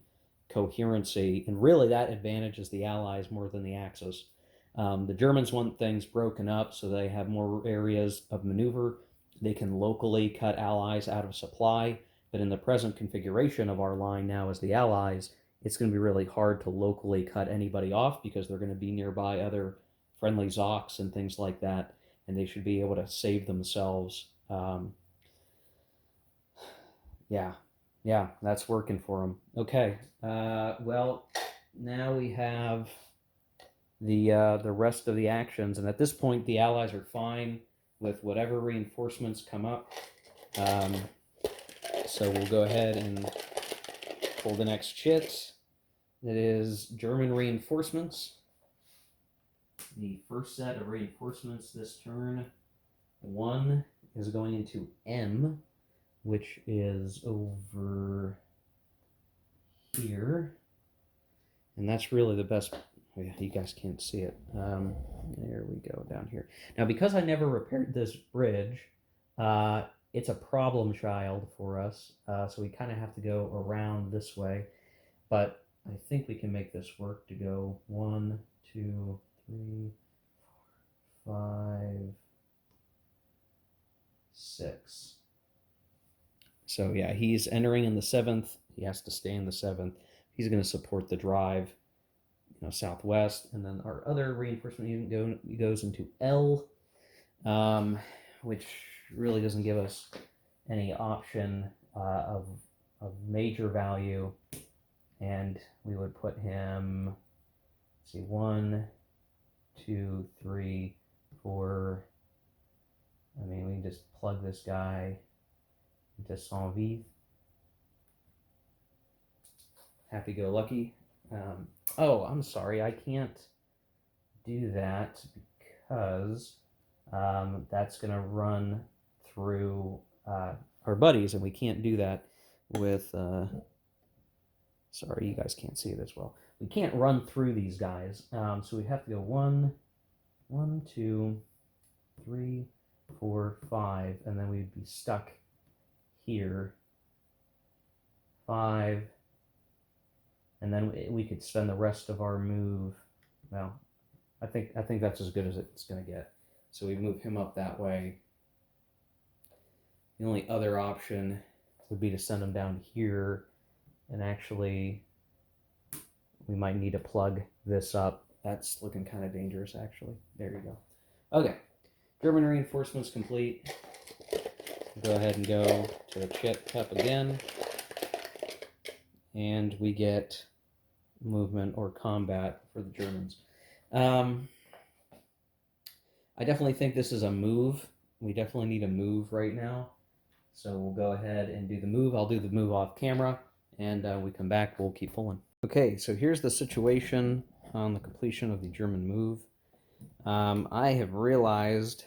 coherency, and really that advantages the Allies more than the Axis. The Germans want things broken up so they have more areas of maneuver. They can locally cut Allies out of supply, but in the present configuration of our line now as the Allies, it's going to be really hard to locally cut anybody off because they're going to be nearby other friendly Zocs and things like that, and they should be able to save themselves. Yeah, that's working for them. Okay, well, now we have the rest of the actions, and at this point, the Allies are fine with whatever reinforcements come up. So we'll go ahead and pull the next chit. It is German reinforcements. The first set of reinforcements this turn. 1 is going into M, which is over here. And that's really the best. Oh yeah, you guys can't see it. There we go, down here. Now, because I never repaired this bridge, it's a problem child for us. So we kind of have to go around this way. But I think we can make this work to go 1, 2, 3, 4, 5, 6. So yeah, he's entering in the 7th. He has to stay in the 7th. He's going to support the drive, southwest, and then our other reinforcement unit goes into L, which really doesn't give us any option of major value, and we would put him, let's see, 1, 2, 3, 4. I mean, we can just plug this guy into Saint-Vive. Happy-go-lucky. Oh, I'm sorry, I can't do that because that's going to run through our buddies, and we can't do that with... sorry, you guys can't see it as well. We can't run through these guys, so we have to go 1, 2, 3, 4, 5, and then we'd be stuck here. 5, and then we could spend the rest of our move. Well, I think that's as good as it's going to get. So we move him up that way. The only other option would be to send him down here, and actually we might need to plug this up. That's looking kind of dangerous, actually. There you go. Okay, German reinforcements complete. Go ahead and go to the chit cup again, and we get movement or combat for the Germans. I definitely think this is a move. We definitely need a move right now. So we'll go ahead and do the move. I'll do the move off camera, and we come back, we'll keep pulling. Okay, so here's the situation on the completion of the German move. I have realized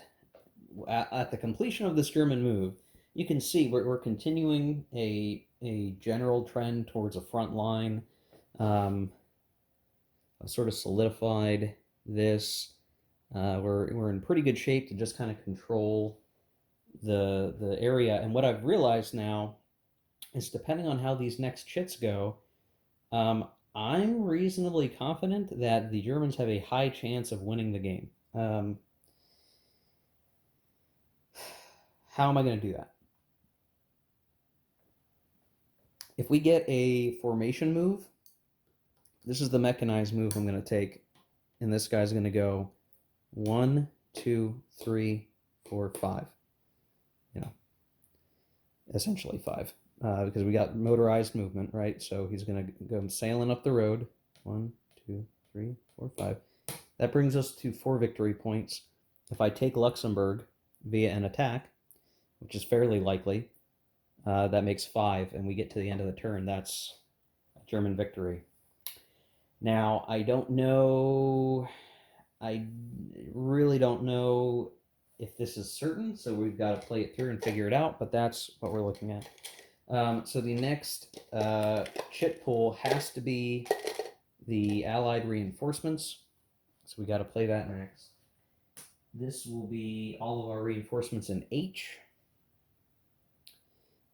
at the completion of this German move, you can see we're continuing a general trend towards a front line. I've sort of solidified this. We're in pretty good shape to just kind of control the area. And what I've realized now is, depending on how these next chits go, I'm reasonably confident that the Germans have a high chance of winning the game. How am I going to do that? If we get a formation move, this is the mechanized move I'm going to take, and this guy's going to go 1, 2, 3, 4, 5. Essentially 5, because we got motorized movement, right? So he's going to go sailing up the road. 1, 2, 3, 4, 5. That brings us to 4 victory points. If I take Luxembourg via an attack, which is fairly likely. That makes 5, and we get to the end of the turn. That's a German victory. Now, I don't know. I really don't know if this is certain, so we've got to play it through and figure it out, but that's what we're looking at. So the next chit pool has to be the Allied reinforcements, so we got to play that next. This will be all of our reinforcements in H.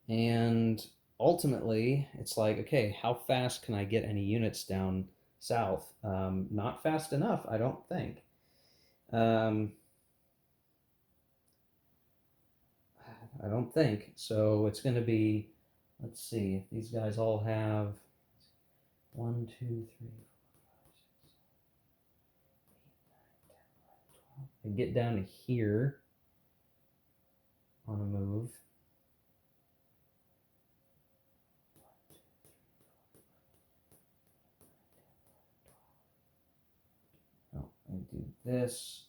And ultimately, it's like, okay, how fast can I get any units down south? Not fast enough, I don't think. I don't think. So it's going to be, let's see, these guys all have 1, 2, 3, 4, 5, 6, 7, 8, 9, 10, 11, 12. I get down to here on a move. Oh, I do this.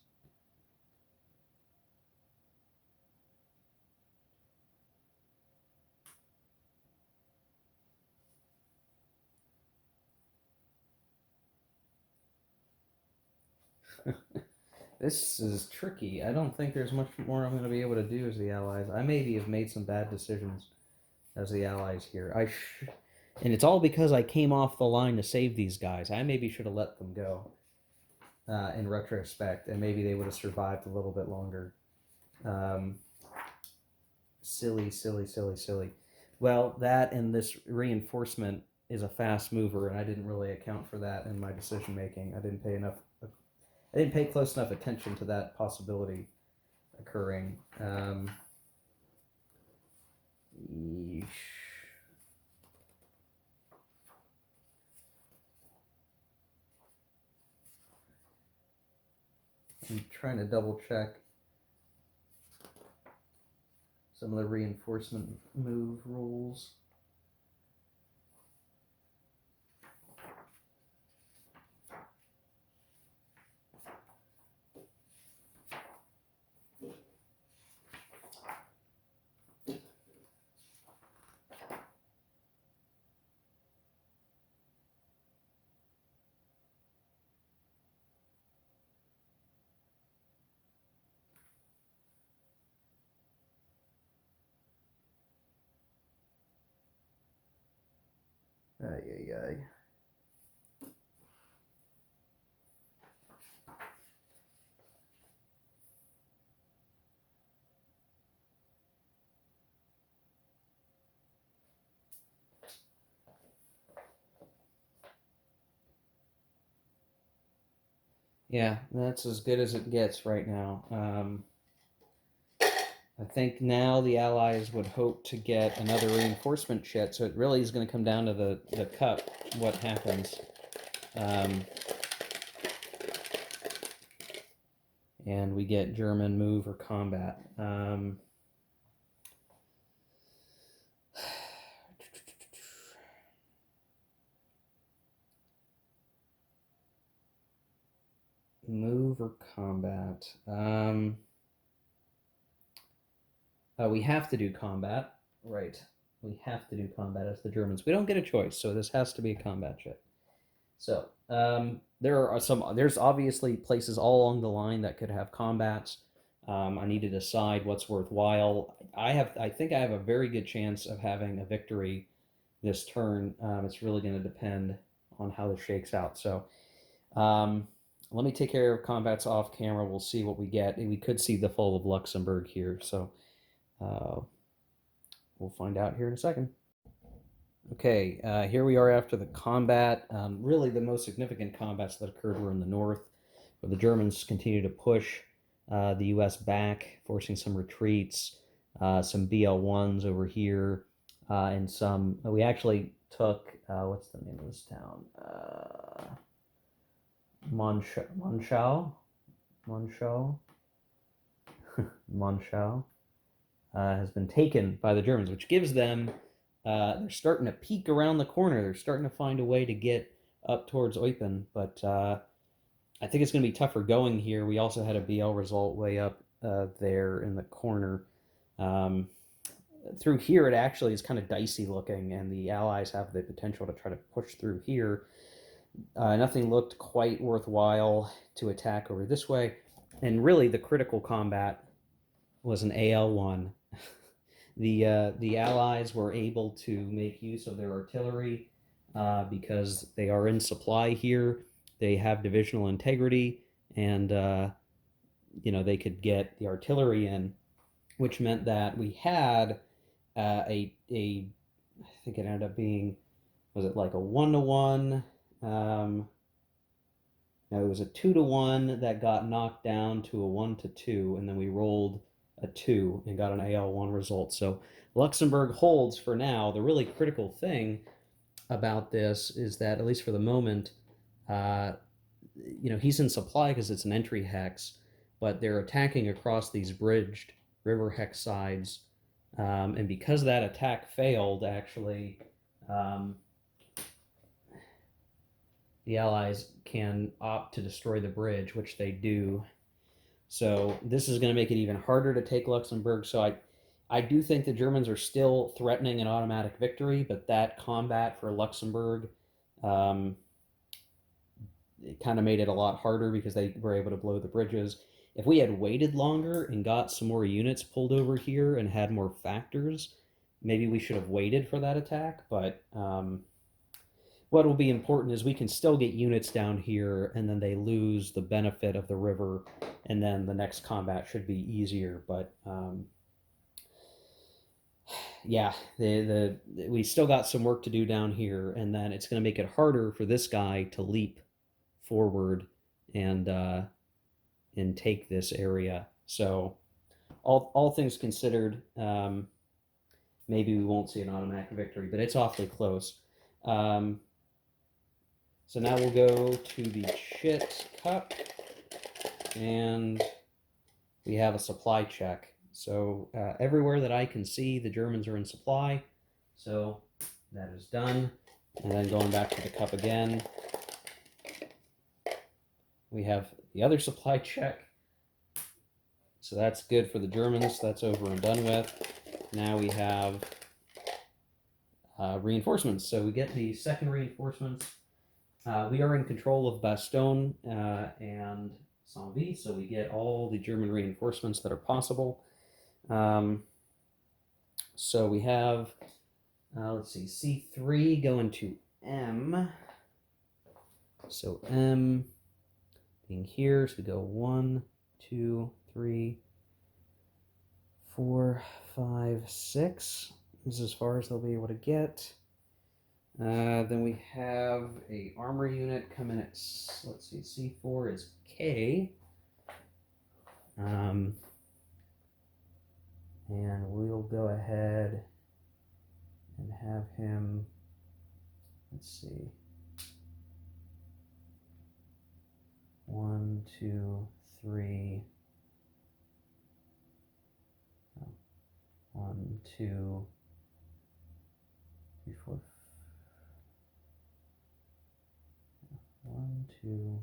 This is tricky. I don't think there's much more I'm going to be able to do as the Allies. I maybe have made some bad decisions as the Allies here. And it's all because I came off the line to save these guys. I maybe should have let them go in retrospect, and maybe they would have survived a little bit longer. Silly, silly, silly, silly. Well, that and this reinforcement is a fast mover, and I didn't really account for that in my decision making. I didn't pay close enough attention to that possibility occurring. Yeesh. I'm trying to double check some of the reinforcement move rules. Ay, ay, ay. Yeah, that's as good as it gets right now. I think now the Allies would hope to get another reinforcement chit, so it really is going to come down to the cup, what happens. And we get German move or combat. Move or combat. We have to do combat. Right. We have to do combat as the Germans. We don't get a choice, so this has to be a combat chit. So there's obviously places all along the line that could have combats. I need to decide what's worthwhile. I think I have a very good chance of having a victory this turn. It's really going to depend on how this shakes out. So let me take care of combats off camera. We'll see what we get. We could see the fall of Luxembourg here. So we'll find out here in a second. Okay, here we are after the combat. Really, the most significant combats that occurred were in the north, where the Germans continue to push the U.S. back, forcing some retreats, some BL-1s over here, and some. We actually took what's the name of this town? Monschau, Monschau has been taken by the Germans, which gives them. They're starting to peek around the corner. They're starting to find a way to get up towards Eupen, but I think it's going to be tougher going here. We also had a BL result way up there in the corner. Through here, it actually is kind of dicey looking, and the Allies have the potential to try to push through here. Nothing looked quite worthwhile to attack over this way, and really the critical combat was an AL1. The Allies were able to make use of their artillery because they are in supply here. They have divisional integrity, and they could get the artillery in, which meant that we had a I think it ended up being, was it like a 1-to-1? No, it was a 2-to-1 that got knocked down to a 1-to-2, and then we rolled a 2 and got an AL1 result. So Luxembourg holds for now. The really critical thing about this is that, at least for the moment, uh, he's in supply because it's an entry hex, but they're attacking across these bridged river hex sides. And because that attack failed, actually, the Allies can opt to destroy the bridge, which they do. So this is going to make it even harder to take Luxembourg. So I do think the Germans are still threatening an automatic victory, but that combat for Luxembourg, it kind of made it a lot harder because they were able to blow the bridges. If we had waited longer and got some more units pulled over here and had more factors, maybe we should have waited for that attack. But what will be important is we can still get units down here, and then they lose the benefit of the river, and then the next combat should be easier. But yeah, we still got some work to do down here, and then it's going to make it harder for this guy to leap forward and take this area. So all things considered, maybe we won't see an automatic victory, but it's awfully close. So now we'll go to the Chit Cup, and we have a supply check. So everywhere that I can see, the Germans are in supply. So that is done. And then going back to the cup again, we have the other supply check. So that's good for the Germans. That's over and done with. Now we have reinforcements. So we get the second reinforcements. We are in control of Bastogne and Saint-Vie, so we get all the German reinforcements that are possible. So we have, let's see, C3 going to M. So M being here, so we go 1, 2, 3, 4, 5, 6. This is as far as they'll be able to get. Then we have a armor unit coming at, let's see, C4 is K. And we'll go ahead and have him, let's see, 1, 2, 3, 1, 2, 3, 4, 1, 2,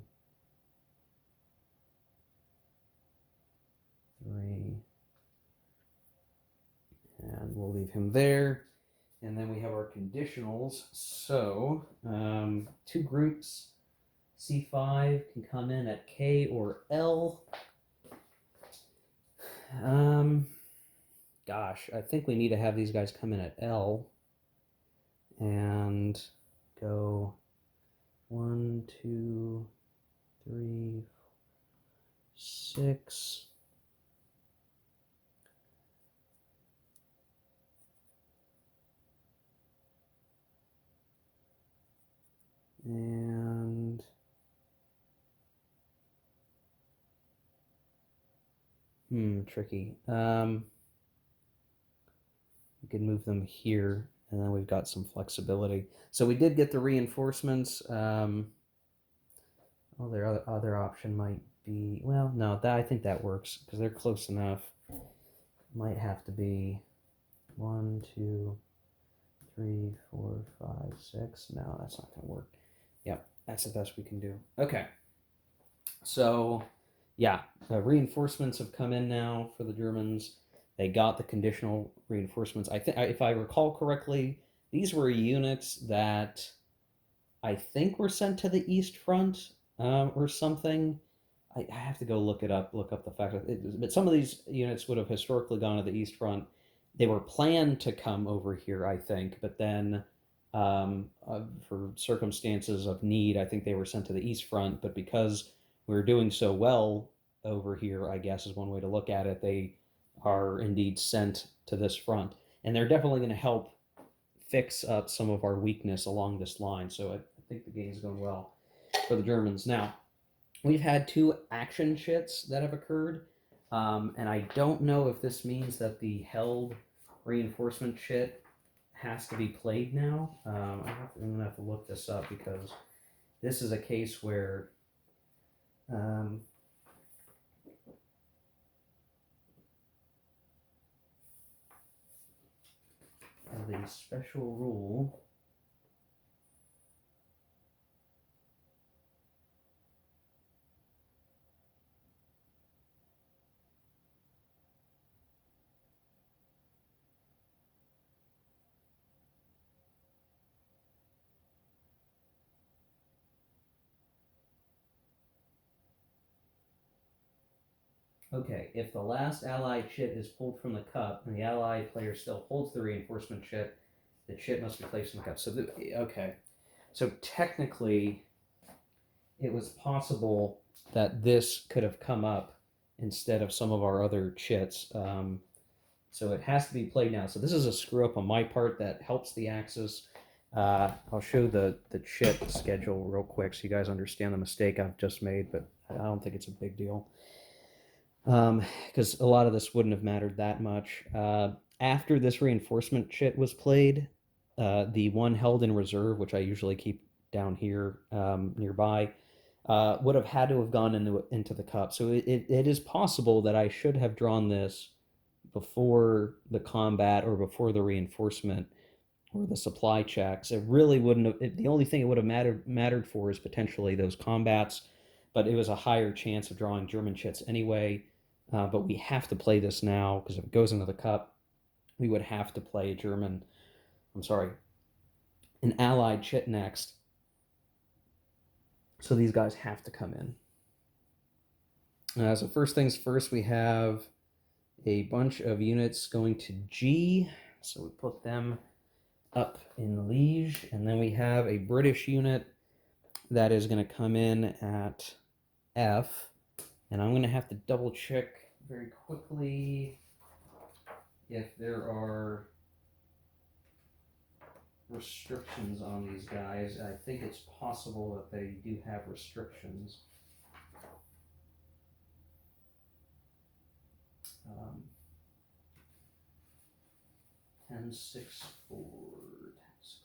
3, and we'll leave him there. And then we have our conditionals. So 2 groups, C5 can come in at K or L. Gosh, I think we need to have these guys come in at L and go 1, 2, 3, 6. And tricky. We can move them here, and then we've got some flexibility. So we did get the reinforcements. Their other option might be, well, no, I think that works because they're close enough. Might have to be 1, 2, 3, 4, 5, 6. No, that's not going to work. Yep, that's the best we can do. Okay. So, yeah, reinforcements have come in now for the Germans. They got the conditional reinforcements. I think, if I recall correctly, these were units that I think were sent to the East Front or something. I have to go look it up, look up the fact. But some of these units would have historically gone to the East Front. They were planned to come over here, I think, but then for circumstances of need, I think they were sent to the East Front. But because we were doing so well over here, I guess is one way to look at it, they are indeed sent to this front. And they're definitely going to help fix up some of our weakness along this line. So I think the game's going well for the Germans. Now, we've had two action chits that have occurred, and I don't know if this means that the held reinforcement chit has to be played now. I'm going to have to look this up because this is a case where the special rule. Okay, if the last allied chit is pulled from the cup and the allied player still holds the reinforcement chit, the chit must be placed in the cup. So, okay. So technically, it was possible that this could have come up instead of some of our other chits. So it has to be played now. So this is a screw up on my part that helps the Axis. I'll show the chit schedule real quick so you guys understand the mistake I've just made, but I don't think it's a big deal. Because a lot of this wouldn't have mattered that much. After this reinforcement chit was played, the one held in reserve, which I usually keep down here nearby, would have had to have gone into the cup. So it is possible that I should have drawn this before the combat or before the reinforcement or the supply checks. It really wouldn't have. The only thing it would have mattered for is potentially those combats, but it was a higher chance of drawing German chits anyway. But we have to play this now because if it goes into the cup, we would have to play a German. I'm sorry, an allied chit next. So these guys have to come in. So first things first, we have a bunch of units going to G. So we put them up in Liege. And then we have a British unit that is going to come in at F. And I'm going to have to double check very quickly if there are restrictions on these guys. I think it's possible that they do have restrictions. 10-6 forward. 10-6.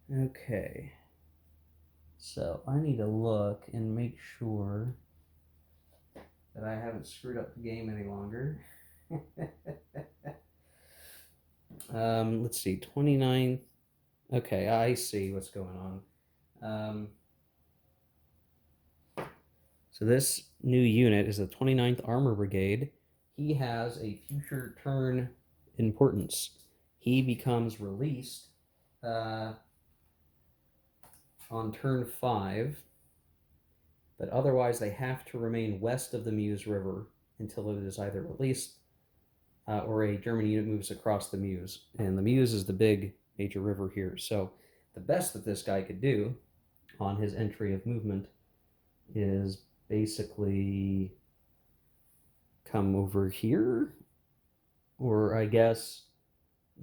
Okay. So I need to look and make sure that I haven't screwed up the game any longer. Let's see, 29th. Okay, I see what's going on. So this new unit is the 29th Armor Brigade. He has a future turn importance. He becomes released on turn 5, but otherwise they have to remain west of the Meuse River until it is either released or a German unit moves across the Meuse. And the Meuse is the big major river here. So the best that this guy could do on his entry of movement is basically come over here, or I guess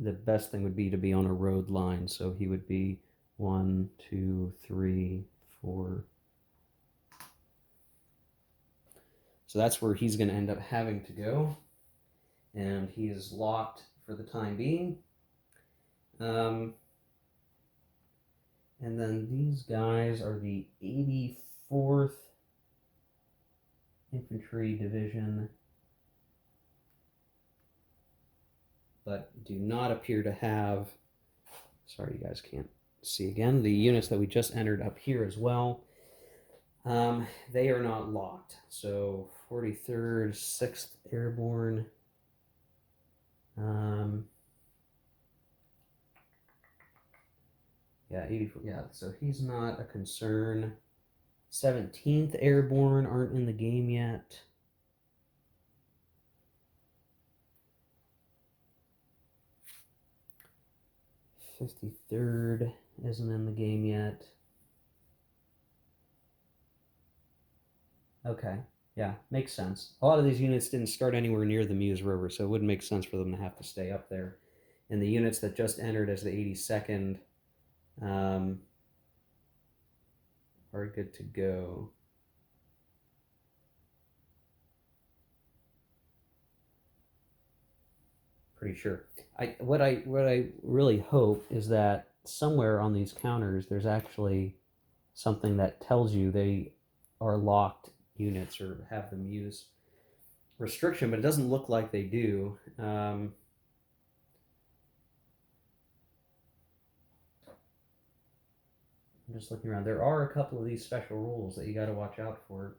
the best thing would be to be on a road line. So he would be 1, 2, 3, 4. So that's where he's going to end up having to go. And he is locked for the time being. And then these guys are the 84th Infantry Division, but do not appear to have, sorry, you guys can't see again, the units that we just entered up here as well. They are not locked. So 43rd, 6th Airborne. Yeah, 84. Yeah, so he's not a concern. 17th Airborne aren't in the game yet. '53rd isn't in the game yet. Okay, yeah, makes sense. A lot of these units didn't start anywhere near the Meuse River, so it wouldn't make sense for them to have to stay up there. And the units that just entered as the 82nd are good to go. Pretty sure. What I really hope is that somewhere on these counters there's actually something that tells you they are locked units or have the Muse restriction, but it doesn't look like they do. I'm just looking around. There are a couple of these special rules that you got to watch out for.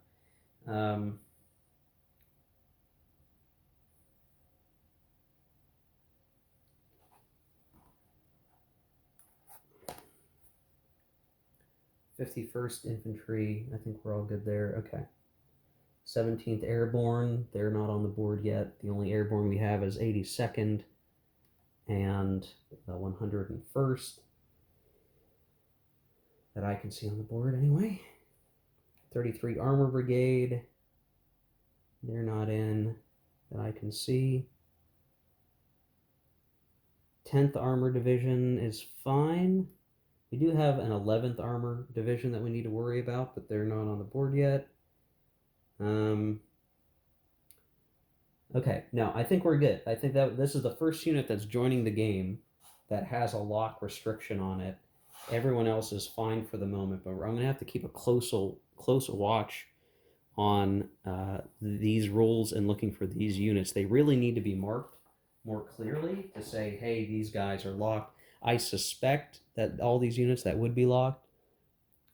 51st Infantry, I think we're all good there. Okay. 17th Airborne, they're not on the board yet. The only airborne we have is 82nd and the 101st that I can see on the board anyway. 33 Armor Brigade, they're not in that I can see. 10th Armor Division is fine. We do have an 11th Armor Division that we need to worry about, but they're not on the board yet. Okay, no, I think we're good. I think that this is the first unit that's joining the game that has a lock restriction on it. Everyone else is fine for the moment, but I'm going to have to keep a close watch on these rules and looking for these units. They really need to be marked more clearly to say, hey, these guys are locked. I suspect that all these units that would be locked,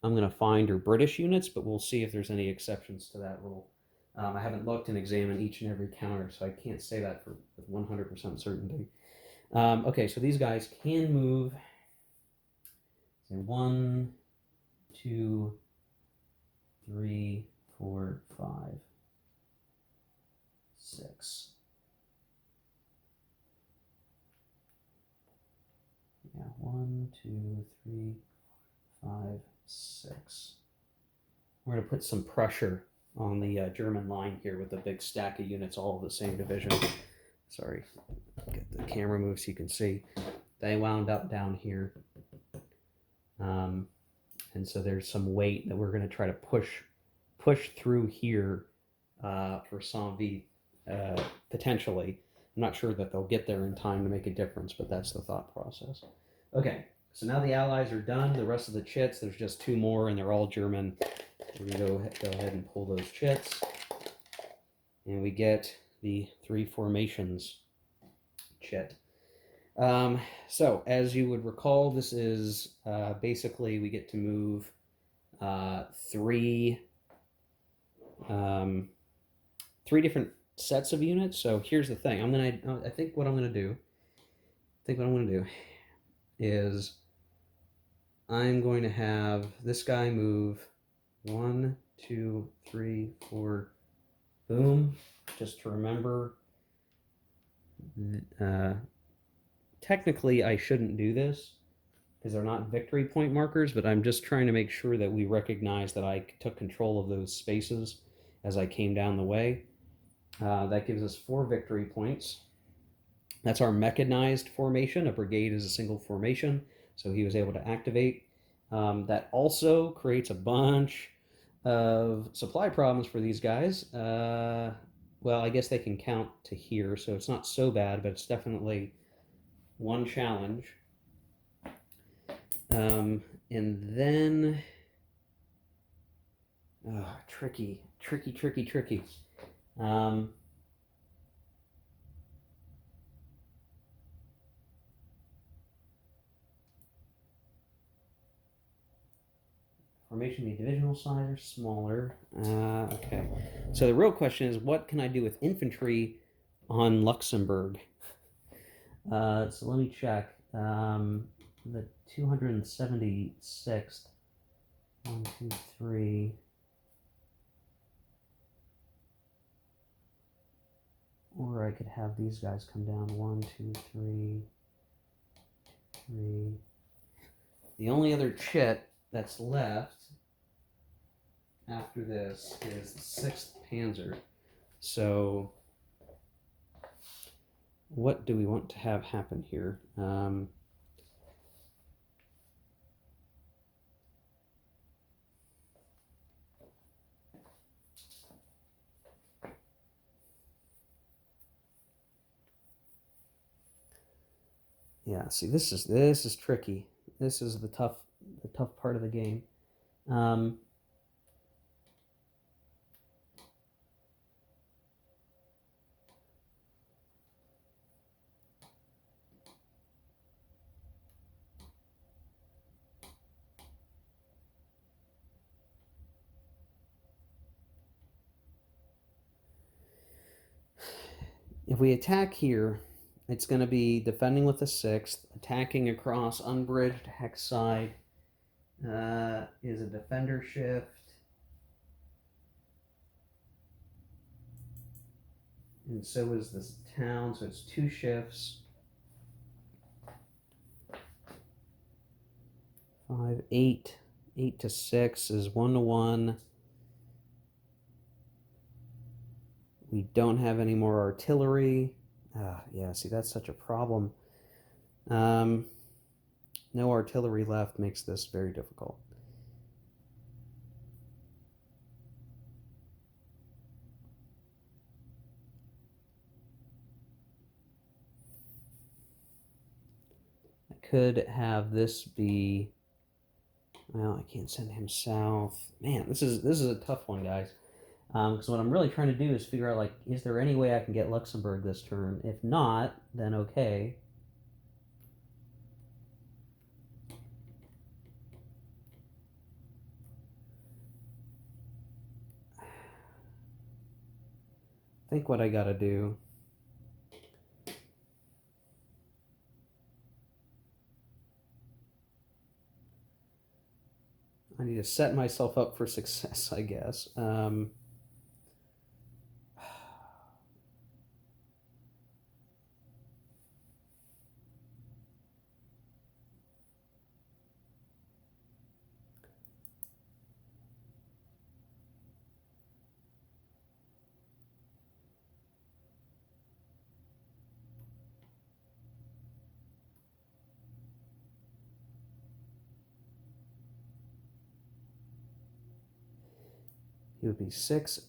I'm going to find are British units, but we'll see if there's any exceptions to that rule. I haven't looked and examined each and every counter, so I can't say that with 100% certainty. Okay, so these guys can move. So 1, 2, 3, 4, 5, 6. Yeah, 1, 2, 3, 5, 6. We're going to put some pressure on the German line here with a big stack of units, all of the same division. Sorry, get the camera move so you can see. They wound up down here. And so there's some weight that we're going to try to push through here for Saint-Vie, potentially. I'm not sure that they'll get there in time to make a difference, but that's the thought process. Okay, so now the Allies are done. The rest of the chits, there's just 2 more, and they're all German. We're going to go ahead and pull those chits. And we get the 3 formations chit. So, as you would recall, this is basically we get to move 3 different sets of units. So here's the thing. I think what I'm gonna do is I'm going to have this guy move 1, 2, 3, 4, boom. Just to remember, technically I shouldn't do this because they're not victory point markers, but I'm just trying to make sure that we recognize that I took control of those spaces as I came down the way. That gives us 4 victory points. That's our mechanized formation. A brigade is a single formation, so he was able to activate. That also creates a bunch of supply problems for these guys. Well, I guess they can count to here, so it's not so bad, but it's definitely one challenge. And then, tricky. Um, Formation be divisional size or smaller. Okay. So the real question is, what can I do with infantry on Luxembourg? So let me check. The 276th. 1, 2, 3. Or I could have these guys come down. 1, 2, 3, 3. The only other chit that's left after this is the 6th Panzer. So what do we want to have happen here? Yeah, see, this is tricky. This is the tough part of the game. If we attack here, it's going to be defending with the 6th, attacking across unbridged hex side. Is a defender shift. And so is this town, so it's 2 shifts. 5, 8. 8 to 6 is 1 to 1. We don't have any more artillery. Yeah, see, that's such a problem. No artillery left makes this very difficult. I could have this be... Well, I can't send him south. Man, this is a tough one, guys. Because what I'm really trying to do is figure out, like, is there any way I can get Luxembourg this turn? If not, then okay. I think what I gotta do... I need to set myself up for success, I guess. It would be 6,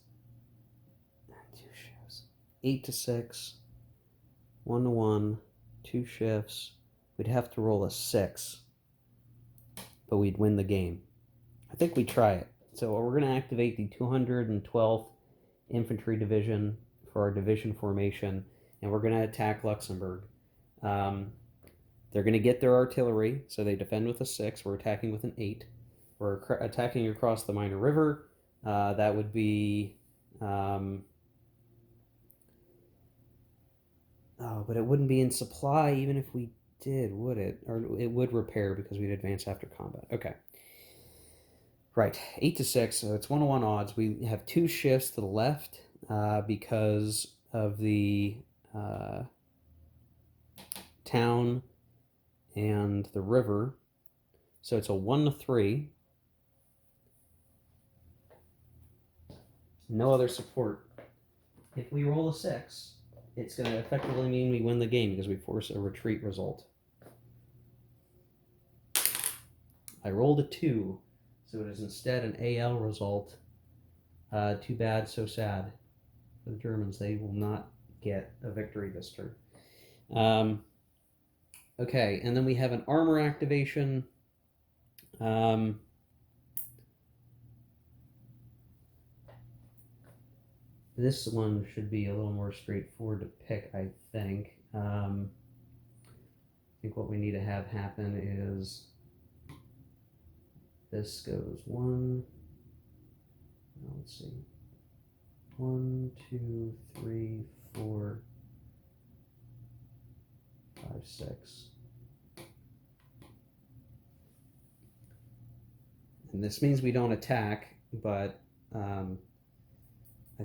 2 shifts, 8 to 6, 1 to 1, 2 shifts. We'd have to roll a 6, but we'd win the game. I think we try it. So we're going to activate the 212th Infantry Division for our division formation, and we're going to attack Luxembourg. They're going to get their artillery, so they defend with a 6. We're attacking with an 8. We're attacking across the Minor River. That would be... oh, but it wouldn't be in supply even if we did, would it? Or it would repair because we'd advance after combat. Okay. Right, 8 to 6, so it's 1 to 1 odds. We have 2 shifts to the left because of the town and the river. So it's a 1 to 3. No other support. If we roll a 6, it's going to effectively mean we win the game because we force a retreat result. I rolled a 2, so it is instead an AL result. Too bad, so sad. For the Germans, they will not get a victory this turn. Okay, and then we have an armor activation. Um, this one should be a little more straightforward to pick, I think. I think what we need to have happen is this goes one, let's see, 1, 2, 3, 4, 5, 6. And this means we don't attack, but I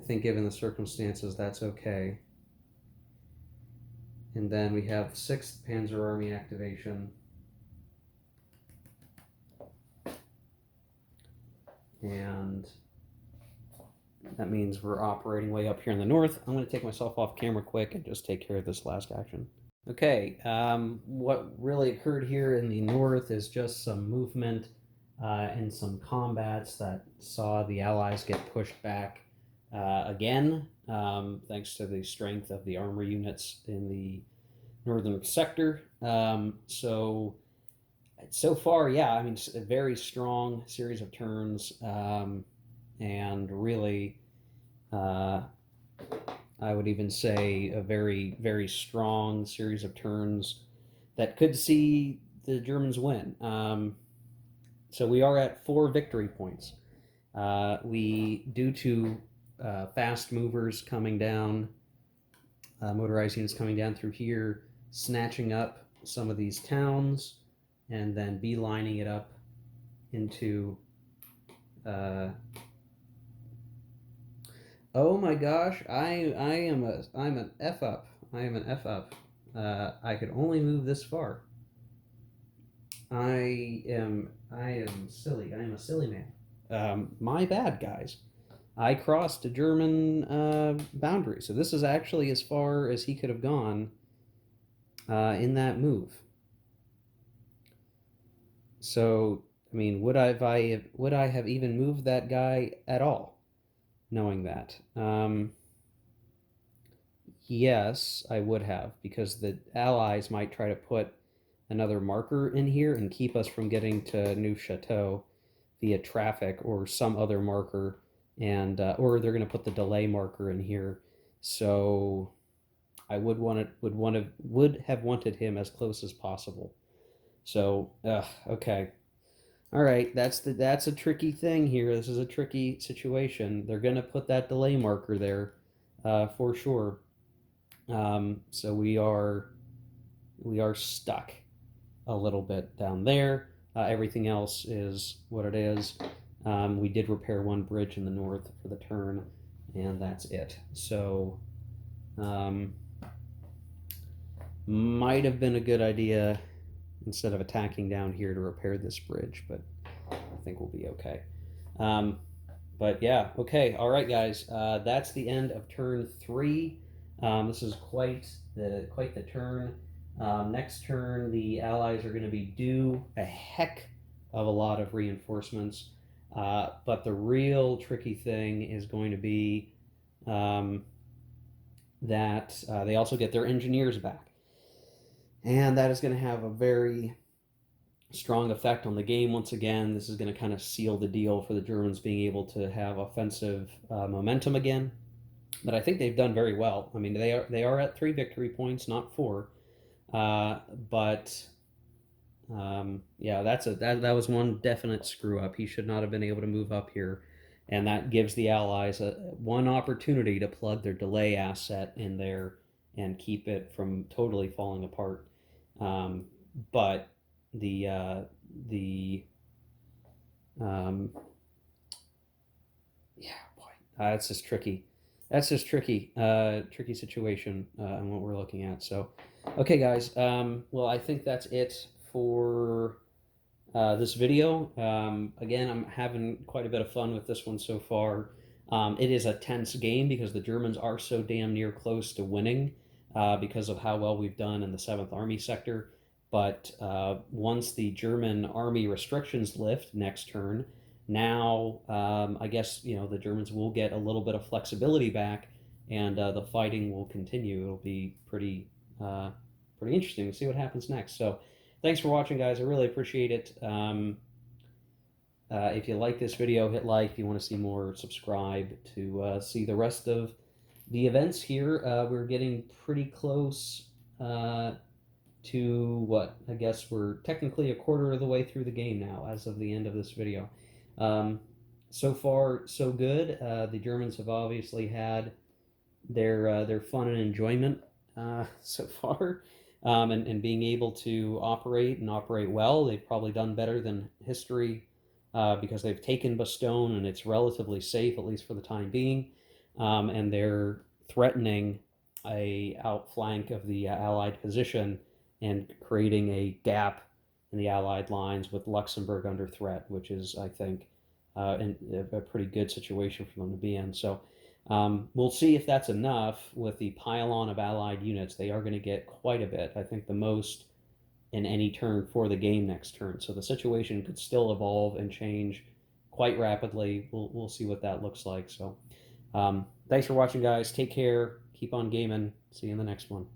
think given the circumstances, that's okay. And then we have 6th Panzer Army activation. And that means we're operating way up here in the north. I'm going to take myself off camera quick and just take care of this last action. Okay, what really occurred here in the north is just some movement and some combats that saw the Allies get pushed back again, thanks to the strength of the armor units in the northern sector. So far, yeah, I mean, a very strong series of turns, and really, I would even say a very, very strong series of turns that could see the Germans win. So we are at 4 victory points. Due to fast movers coming down, motorized units coming down through here, snatching up some of these towns, and then beelining it up into. Oh my gosh! I'm an F up. I am an F up. I could only move this far. I am silly. I am a silly man. My bad, guys. I crossed a German boundary, so this is actually as far as he could have gone in that move. So, I mean, would I have even moved that guy at all, knowing that? Yes, I would have, because the Allies might try to put another marker in here and keep us from getting to New Chateau via traffic or some other marker, and or they're going to put the delay marker in here. So I would have wanted him as close as possible. So okay, all right, that's a tricky thing here. This is a tricky situation. They're going to put that delay marker there for sure. So we are stuck a little bit down there. Everything else is what it is. We did repair one bridge in the north for the turn, and that's it. So might have been a good idea instead of attacking down here to repair this bridge, but I think we'll be okay. But yeah, okay, all right, guys. That's the end of turn 3. This is quite the turn. Next turn, the Allies are going to be due a heck of a lot of reinforcements. But the real tricky thing is going to be that they also get their engineers back. And that is going to have a very strong effect on the game once again. This is going to kind of seal the deal for the Germans being able to have offensive momentum again. But I think they've done very well. I mean, they are at 3 victory points, not 4. But yeah, that was one definite screw up. He should not have been able to move up here, and that gives the Allies one opportunity to plug their delay asset in there and keep it from totally falling apart. But the yeah, boy, that's just tricky. That's just tricky, tricky situation and what we're looking at. So, okay, guys. Well, I think that's it for this video. Again, I'm having quite a bit of fun with this one so far. It is a tense game because the Germans are so damn near close to winning because of how well we've done in the 7th Army sector. But once the German army restrictions lift next turn, now I guess the Germans will get a little bit of flexibility back, and the fighting will continue. It'll be pretty interesting to see what happens next. So, thanks for watching, guys. I really appreciate it. If you like this video, hit like. If you want to see more, subscribe to see the rest of the events here. We're getting pretty close to what? I guess we're technically a quarter of the way through the game now as of the end of this video. Um, so far, so good. The Germans have obviously had their fun and enjoyment so far, and being able to operate and operate well. They've probably done better than history because they've taken Bastogne and it's relatively safe, at least for the time being, and they're threatening a outflank of the Allied position and creating a gap in the Allied lines with Luxembourg under threat, which is, I think, a pretty good situation for them to be in. So we'll see if that's enough with the pile-on of allied units. They are going to get quite a bit. I think the most in any turn for the game next turn. So the situation could still evolve and change quite rapidly. We'll see what that looks like. So thanks for watching, guys. Take care. Keep on gaming. See you in the next one.